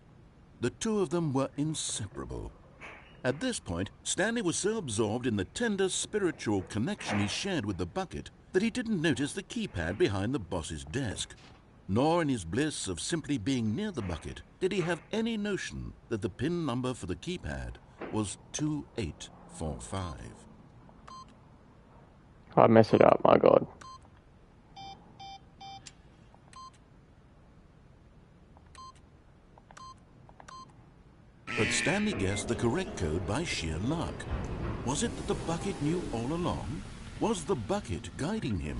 [SPEAKER 2] The two of them were inseparable. At this point, Stanley was so absorbed in the tender spiritual connection he shared with the bucket that he didn't notice the keypad behind the boss's desk. Nor in his bliss of simply being near the bucket did he have any notion that the PIN number for the keypad was 2845.
[SPEAKER 1] I messed it up, my god.
[SPEAKER 2] But Stanley guessed the correct code by sheer luck. Was it that the bucket knew all along? Was the bucket guiding him?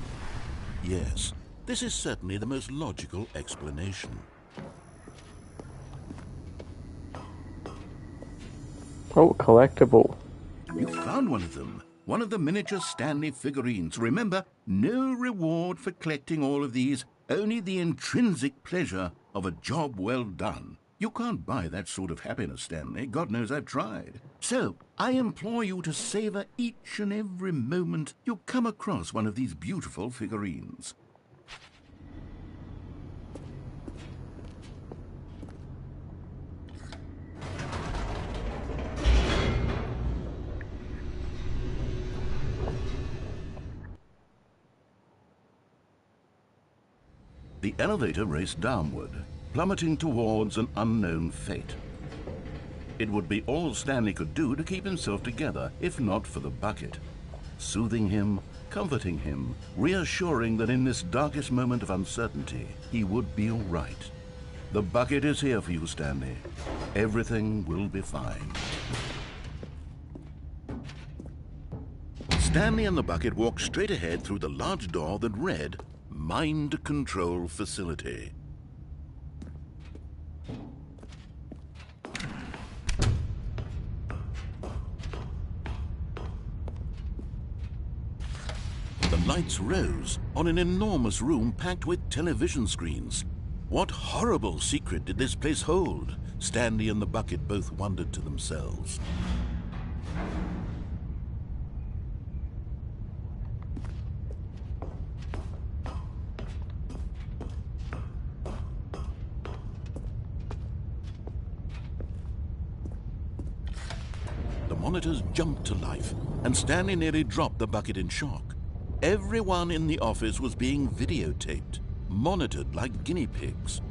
[SPEAKER 2] Yes, this is certainly the most logical explanation.
[SPEAKER 1] Oh, collectible.
[SPEAKER 2] You found one of them. One of the miniature Stanley figurines. Remember, no reward for collecting all of these, only the intrinsic pleasure of a job well done. You can't buy that sort of happiness, Stanley. God knows I've tried. So, I implore you to savor each and every moment you come across one of these beautiful figurines. The elevator raced downward, plummeting towards an unknown fate. It would be all Stanley could do to keep himself together, if not for the bucket. Soothing him, comforting him, reassuring that in this darkest moment of uncertainty, he would be all right. The bucket is here for you, Stanley. Everything will be fine. Stanley and the bucket walked straight ahead through the large door that read, Mind Control Facility. The lights rose on an enormous room packed with television screens. What horrible secret did this place hold? Stanley and the bucket both wondered to themselves. The monitors jumped to life, and Stanley nearly dropped the bucket in shock. Everyone in the office was being videotaped, monitored like guinea pigs.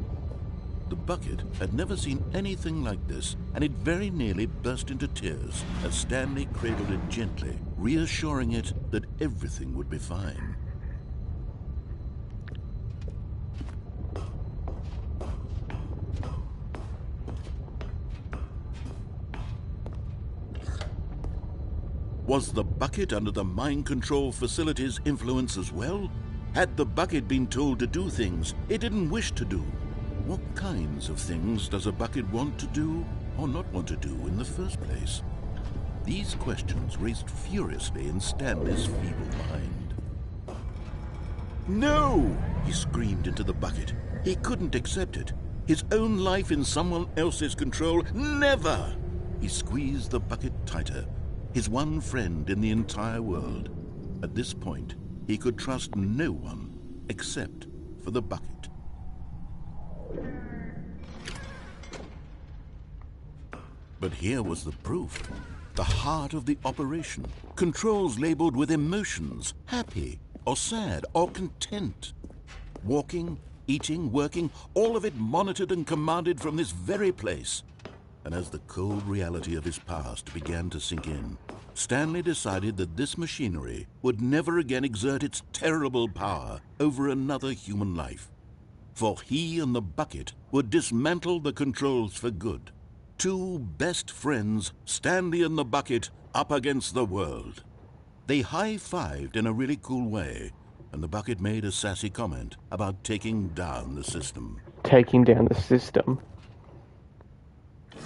[SPEAKER 2] The bucket had never seen anything like this, and it very nearly burst into tears as Stanley cradled it gently, reassuring it that everything would be fine. Was the bucket under the mind control facility's influence as well? Had the bucket been told to do things it didn't wish to do? What kinds of things does a bucket want to do or not want to do in the first place? These questions raced furiously in Stanley's feeble mind. No! He screamed into the bucket. He couldn't accept it. His own life in someone else's control, never! He squeezed the bucket tighter. His one friend in the entire world. At this point, he could trust no one except for the bucket. But here was the proof. The heart of the operation. Controls labeled with emotions, happy or sad or content. Walking, eating, working, all of it monitored and commanded from this very place. And as the cold reality of his past began to sink in, Stanley decided that this machinery would never again exert its terrible power over another human life. For he and the bucket would dismantle the controls for good. Two best friends, Stanley and the bucket, up against the world. They high-fived in a really cool way, and the bucket made a sassy comment about taking down the system.
[SPEAKER 1] Taking down the system?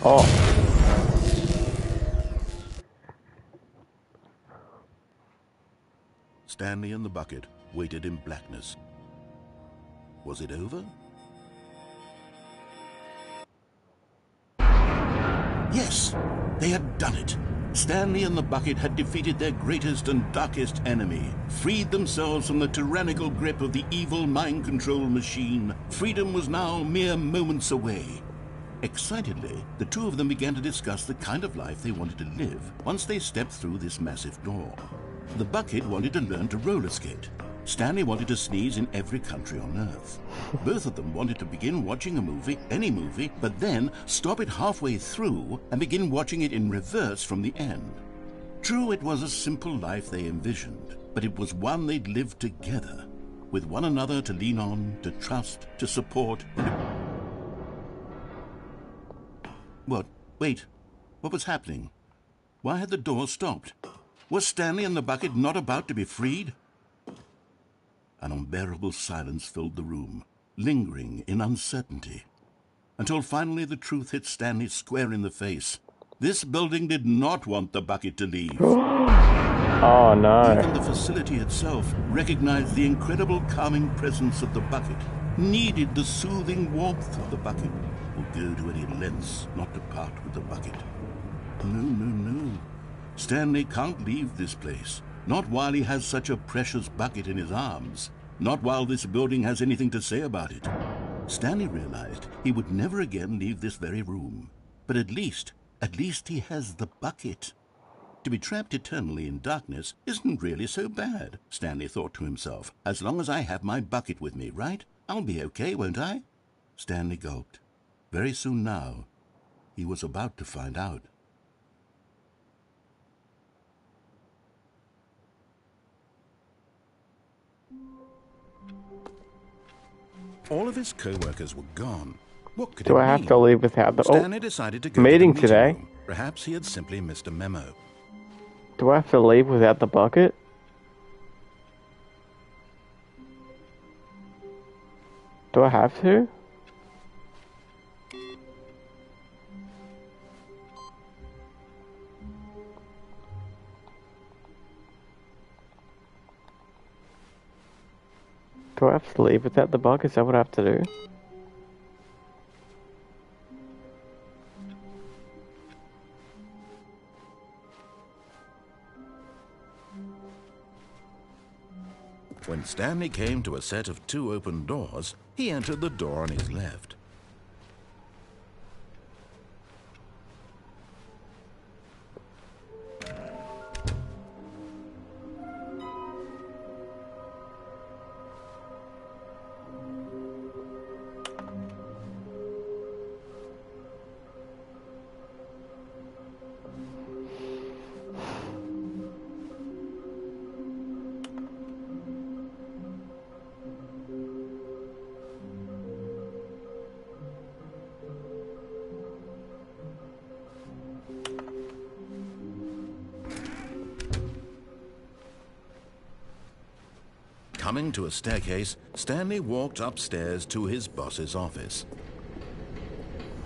[SPEAKER 1] Oh.
[SPEAKER 2] Stanley and the bucket waited in blackness. Was it over? Yes, they had done it. Stanley and the bucket had defeated their greatest and darkest enemy, freed themselves from the tyrannical grip of the evil mind control machine. Freedom was now mere moments away. Excitedly, the two of them began to discuss the kind of life they wanted to live once they stepped through this massive door. The bucket wanted to learn to roller skate. Stanley wanted to sneeze in every country on Earth. Both of them wanted to begin watching a movie, any movie, but then stop it halfway through and begin watching it in reverse from the end. True, it was a simple life they envisioned, but it was one they'd lived together, with one another to lean on, to trust, to support. What? Wait. What was happening? Why had the door stopped? Was Stanley and the bucket not about to be freed? An unbearable silence filled the room, lingering in uncertainty, until finally the truth hit Stanley square in the face. This building did not want the bucket to leave.
[SPEAKER 1] Oh no.
[SPEAKER 2] Even the facility itself recognized the incredible calming presence of the bucket, needed the soothing warmth of the bucket, would go to any lengths not to part with the bucket. No. Stanley can't leave this place. Not while he has such a precious bucket in his arms. Not while this building has anything to say about it. Stanley realized he would never again leave this very room. But at least he has the bucket. To be trapped eternally in darkness isn't really so bad, Stanley thought to himself. As long as I have my bucket with me, right? I'll be okay, won't I? Stanley gulped. Very soon now, he was about to find out. All of his co-workers were gone. What could it
[SPEAKER 1] Do I have
[SPEAKER 2] mean?
[SPEAKER 1] to leave without the
[SPEAKER 2] Stanley decided to go
[SPEAKER 1] meeting
[SPEAKER 2] to the
[SPEAKER 1] today?
[SPEAKER 2] room. Perhaps he had simply missed a memo.
[SPEAKER 1] Do I have to leave without the bucket? Do I have to? Do I have to leave without the bug? Is that what I have to do?
[SPEAKER 2] When Stanley came to a set of 2 open doors, he entered the door on his left. Coming to a staircase, Stanley walked upstairs to his boss's office.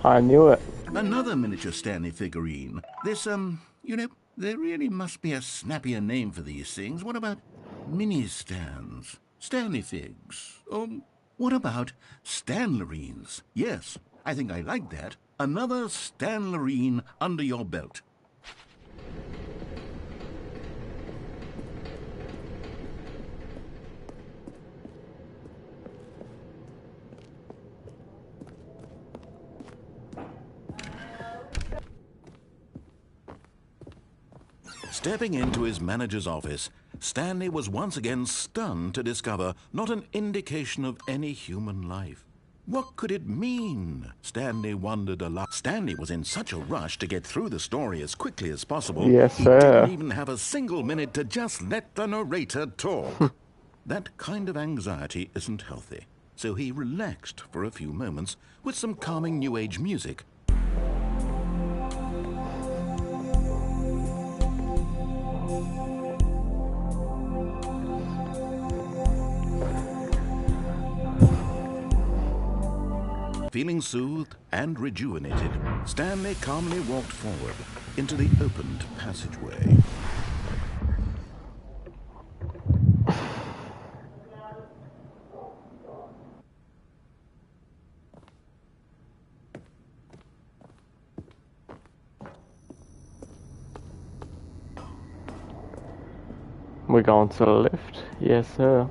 [SPEAKER 1] I knew it.
[SPEAKER 2] Another miniature Stanley figurine. This, you know, there really must be a snappier name for these things. What about mini-stands? Stanley figs? What about Stanlerines? Yes, I think I like that. Another Stanlerine under your belt. Stepping into his manager's office, Stanley was once again stunned to discover not an indication of any human life. What could it mean? Stanley wondered aloud. Stanley was in such a rush to get through the story as quickly as possible.
[SPEAKER 1] Yes,
[SPEAKER 2] he
[SPEAKER 1] sir.
[SPEAKER 2] didn't even have a single minute to just let the narrator talk. That kind of anxiety isn't healthy, so he relaxed for a few moments with some calming New Age music. Feeling soothed and rejuvenated, Stanley calmly walked forward into the opened passageway.
[SPEAKER 1] We're going to the left. Yes, sir.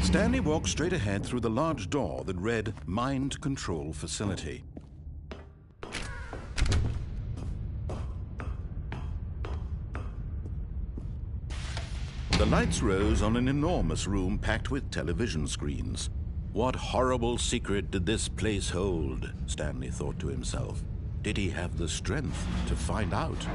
[SPEAKER 2] Stanley walked straight ahead through the large door that read Mind Control Facility. The lights rose on an enormous room packed with television screens. What horrible secret did this place hold? Stanley thought to himself. Did he have the strength to find out?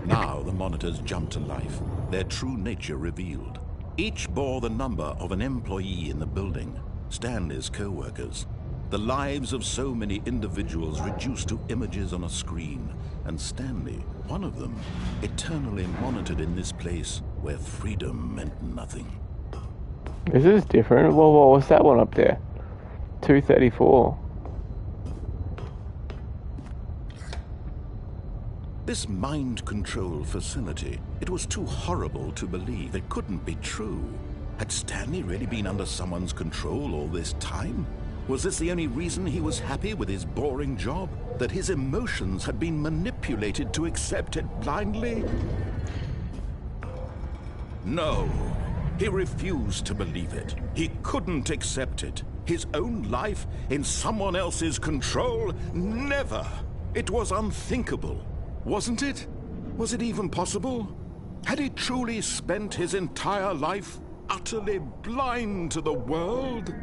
[SPEAKER 2] Now the monitors jumped to life, their true nature revealed. Each bore the number of an employee in the building, Stanley's co-workers. The lives of so many individuals reduced to images on a screen, and Stanley, one of them, eternally monitored in this place where freedom meant nothing.
[SPEAKER 1] This is different. Whoa, what's that one up there? 234.
[SPEAKER 2] This mind control facility, it was too horrible to believe. It couldn't be true. Had Stanley really been under someone's control all this time? Was this the only reason he was happy with his boring job? That his emotions had been manipulated to accept it blindly? No, he refused to believe it. He couldn't accept it. His own life in someone else's control? Never! It was unthinkable. Wasn't it? Was it even possible? Had he truly spent his entire life utterly blind to the world?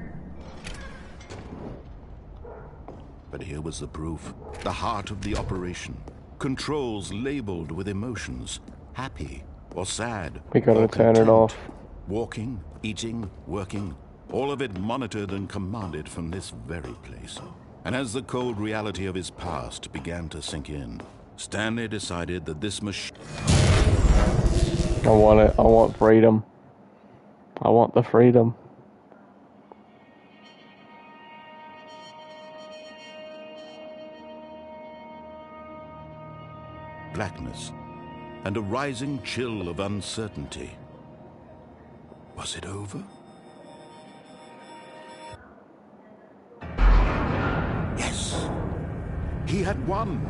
[SPEAKER 2] But here was the proof. The heart of the operation. Controls labeled with emotions. Happy or sad.
[SPEAKER 1] We gotta
[SPEAKER 2] or
[SPEAKER 1] turn it
[SPEAKER 2] content.
[SPEAKER 1] off.
[SPEAKER 2] Walking, eating, working. All of it monitored and commanded from this very place. And as the cold reality of his past began to sink in, Stanley decided that this machine...
[SPEAKER 1] I want it. I want freedom. I want the freedom.
[SPEAKER 2] Blackness and a rising chill of uncertainty. Was it over? Yes. He had won.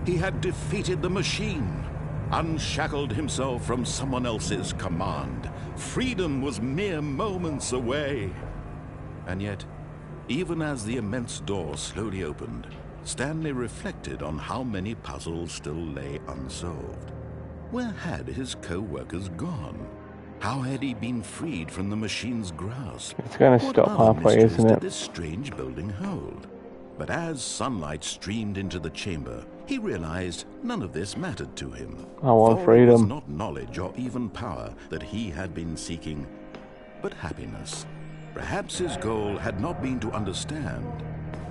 [SPEAKER 2] He had defeated the machine, unshackled himself from someone else's command. Freedom was mere moments away. And yet, even as the immense door slowly opened, Stanley reflected on how many puzzles still lay unsolved. Where had his co-workers gone? How had he been freed from the machine's grasp?
[SPEAKER 1] It's gonna
[SPEAKER 2] What
[SPEAKER 1] stop
[SPEAKER 2] other
[SPEAKER 1] halfway,
[SPEAKER 2] mysteries
[SPEAKER 1] isn't
[SPEAKER 2] did
[SPEAKER 1] it?
[SPEAKER 2] this strange building hold? But as sunlight streamed into the chamber, he realized none of this mattered to him.
[SPEAKER 1] I want
[SPEAKER 2] For it was
[SPEAKER 1] freedom.
[SPEAKER 2] not knowledge or even power that he had been seeking, but happiness. Perhaps his goal had not been to understand,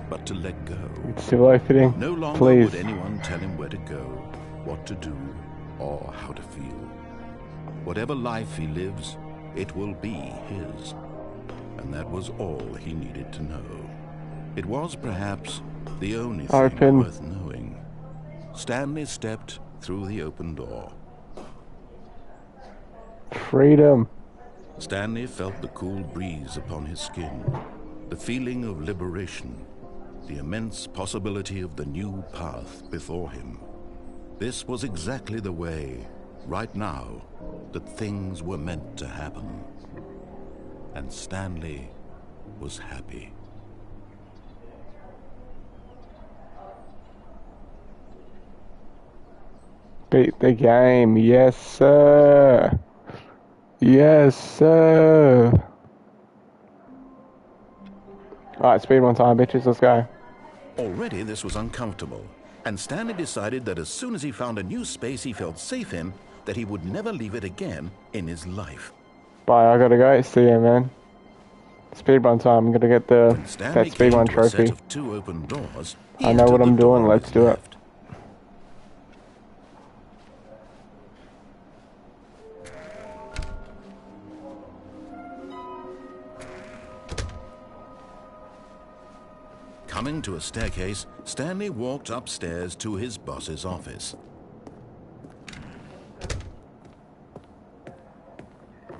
[SPEAKER 2] but to let go.
[SPEAKER 1] It's still opening.
[SPEAKER 2] No longer
[SPEAKER 1] Please.
[SPEAKER 2] would anyone tell him where to go, what to do, or how to feel. Whatever life he lives, it will be his. And that was all he needed to know. It was perhaps the only thing
[SPEAKER 1] Open.
[SPEAKER 2] worth knowing. Stanley stepped through the open door.
[SPEAKER 1] Freedom.
[SPEAKER 2] Stanley felt the cool breeze upon his skin, the feeling of liberation, the immense possibility of the new path before him. This was exactly the way, right now, that things were meant to happen. And Stanley was happy.
[SPEAKER 1] Beat the game. Yes, sir. Yes, sir. Alright, speed one time, bitches. Let's go.
[SPEAKER 2] Already this was uncomfortable, and Stanley decided that as soon as he found a new space he felt safe in, that he would never leave it again in his life.
[SPEAKER 1] Bye, I gotta go. See ya, man. Speedrun time. I'm gonna get the
[SPEAKER 2] When Stanley
[SPEAKER 1] that
[SPEAKER 2] came
[SPEAKER 1] speedrun
[SPEAKER 2] to a set
[SPEAKER 1] trophy.
[SPEAKER 2] of two open doors, he
[SPEAKER 1] I know
[SPEAKER 2] entered
[SPEAKER 1] what
[SPEAKER 2] the
[SPEAKER 1] I'm
[SPEAKER 2] door
[SPEAKER 1] doing.
[SPEAKER 2] on
[SPEAKER 1] Let's
[SPEAKER 2] his
[SPEAKER 1] do it.
[SPEAKER 2] left. Coming to a staircase, Stanley walked upstairs to his boss's office.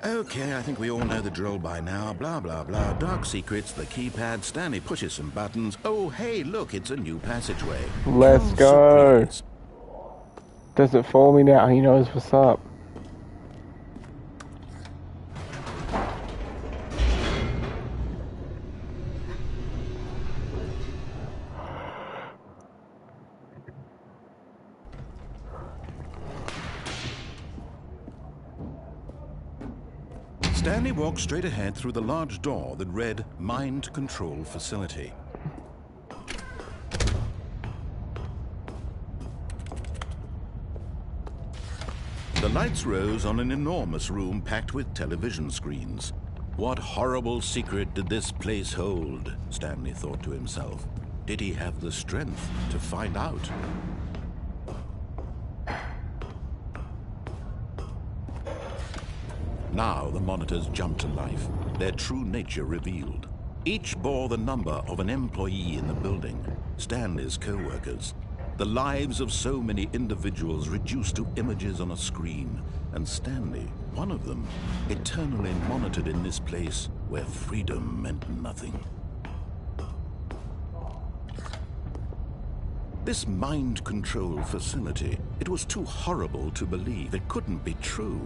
[SPEAKER 2] Okay, I think we all know the drill by now. Blah, blah, blah. Dark secrets, the keypad. Stanley pushes some buttons. Oh, hey, look, it's a new passageway.
[SPEAKER 1] Let's
[SPEAKER 2] How
[SPEAKER 1] go.
[SPEAKER 2] surprise.
[SPEAKER 1] Does it fool me now? He knows what's up.
[SPEAKER 2] Stanley walked straight ahead through the large door that read Mind Control Facility. The lights rose on an enormous room packed with television screens. What horrible secret did this place hold? Stanley thought to himself. Did he have the strength to find out? Now the monitors jumped to life, their true nature revealed. Each bore the number of an employee in the building, Stanley's co-workers. The lives of so many individuals reduced to images on a screen, and Stanley, one of them, eternally monitored in this place where freedom meant nothing. This mind control facility, it was too horrible to believe. It couldn't be true.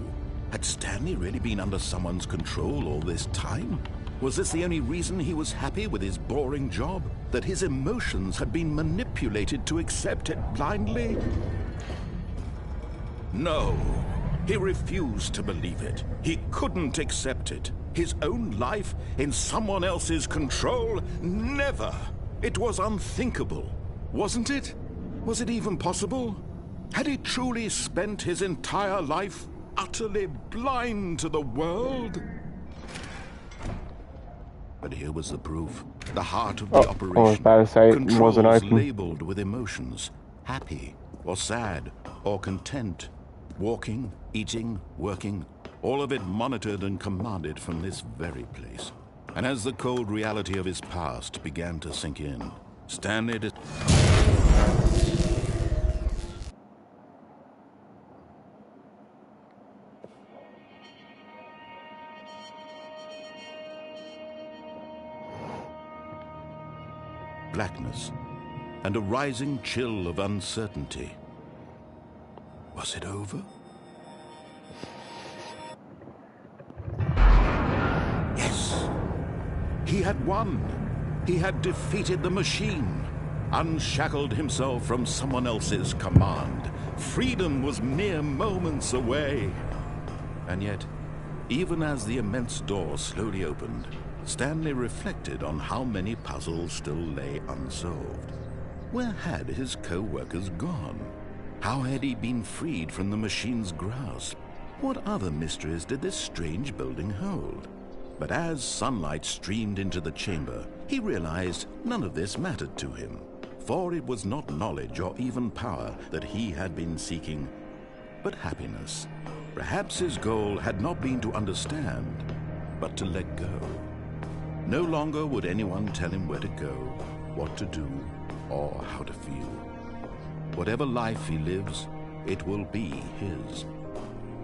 [SPEAKER 2] Had Stanley really been under someone's control all this time? Was this the only reason he was happy with his boring job? That his emotions had been manipulated to accept it blindly? No. He refused to believe it. He couldn't accept it. His own life in someone else's control? Never! It was unthinkable, wasn't it? Was it even possible? Had he truly spent his entire life utterly blind to the world? But here was the proof. The heart of the operation.
[SPEAKER 1] I was about to say it wasn't
[SPEAKER 2] Controls
[SPEAKER 1] open.
[SPEAKER 2] labeled with emotions. Happy, or sad, or content. Walking, eating, working. All of it monitored and commanded from this very place. And as the cold reality of his past began to sink in, Stanley... blackness, and a rising chill of uncertainty. Was it over? Yes! He had won! He had defeated the machine, unshackled himself from someone else's command. Freedom was mere moments away. And yet, even as the immense door slowly opened, Stanley reflected on how many puzzles still lay unsolved. Where had his co-workers gone? How had he been freed from the machine's grasp? What other mysteries did this strange building hold? But as sunlight streamed into the chamber, he realized none of this mattered to him, for it was not knowledge or even power that he had been seeking, but happiness. Perhaps his goal had not been to understand, but to let go. No longer would anyone tell him where to go, what to do, or how to feel. Whatever life he lives, it will be his.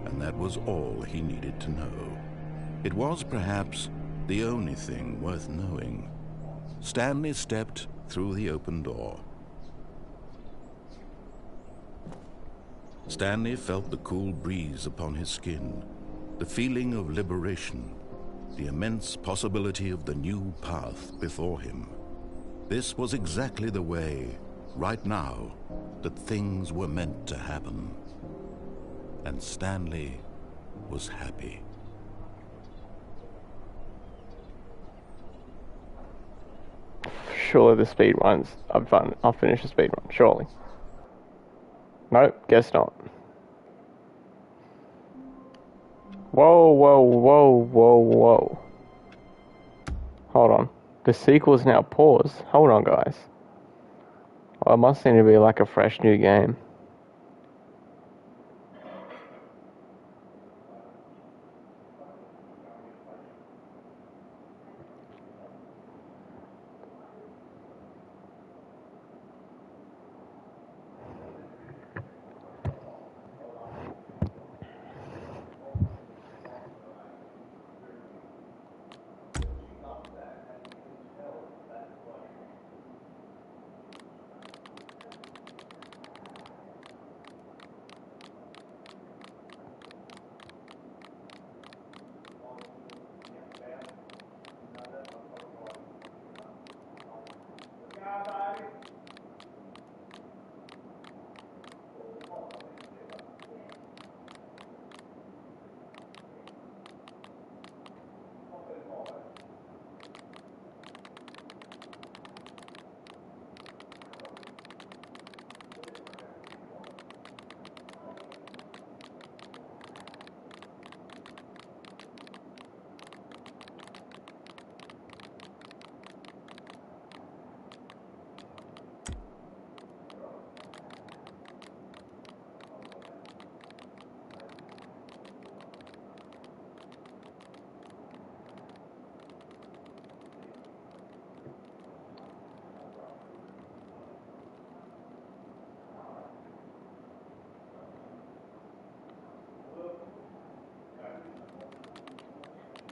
[SPEAKER 2] And that was all he needed to know. It was perhaps the only thing worth knowing. Stanley stepped through the open door. Stanley felt the cool breeze upon his skin, the feeling of liberation, the immense possibility of the new path before him. This was exactly the way, right now, that things were meant to happen. And Stanley was happy.
[SPEAKER 1] Surely the speed runs. I'll finish the speed run, surely. Nope, guess not. Whoa, whoa, whoa, whoa, whoa. Hold on. The sequel's now paused. Hold on, guys. Well, it must seem to be like a fresh new game.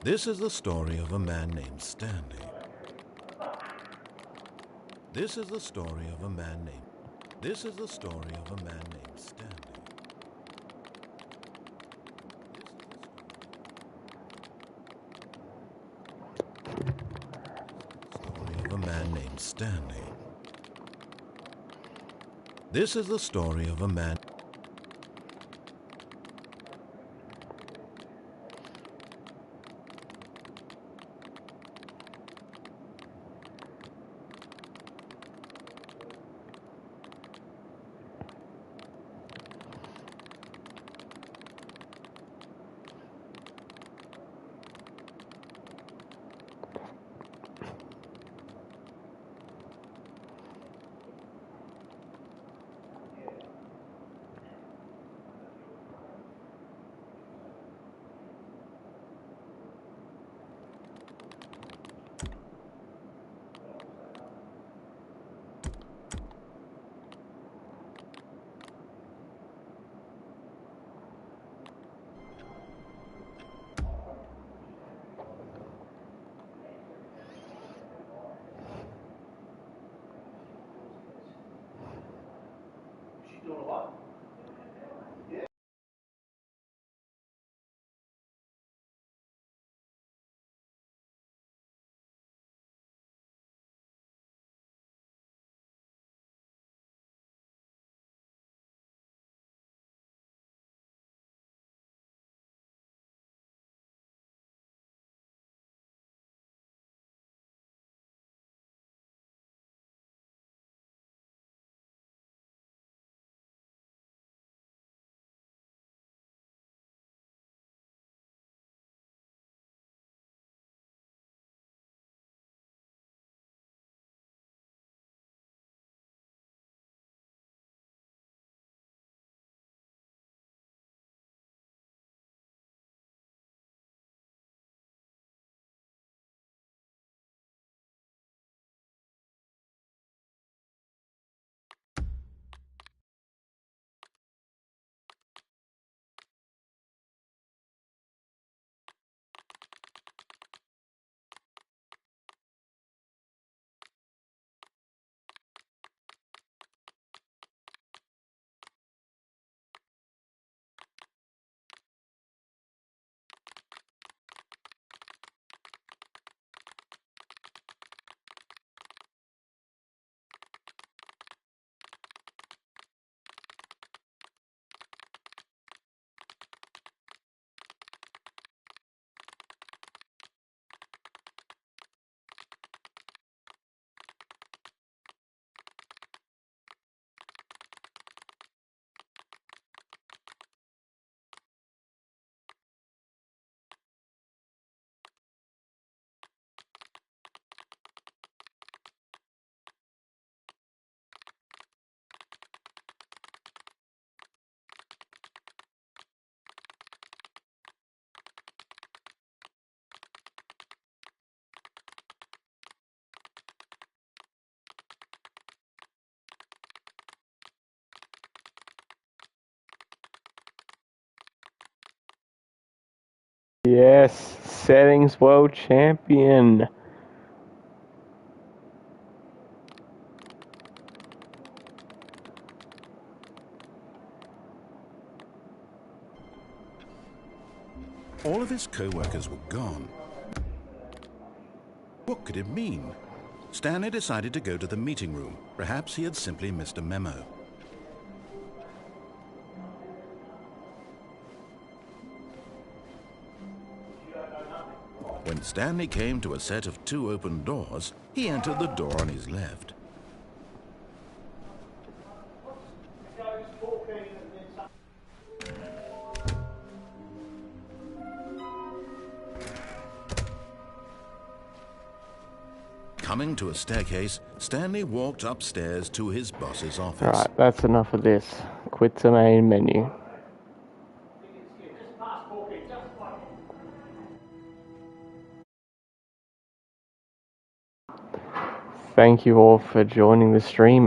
[SPEAKER 2] This is the story of a man named Stanley. This is the story of a man named... This is the story of a man named Stanley. Story of a man named Stanley. This is the story of a man...
[SPEAKER 1] Yes, settings world champion.
[SPEAKER 2] All of his co-workers were gone. What could it mean? Stanley decided to go to the meeting room. Perhaps he had simply missed a memo. When Stanley came to a set of 2 open doors, he entered the door on his left. Coming to a staircase, Stanley walked upstairs to his boss's office.
[SPEAKER 1] Right, that's enough of this. Quit the main menu. Thank you all for joining the stream.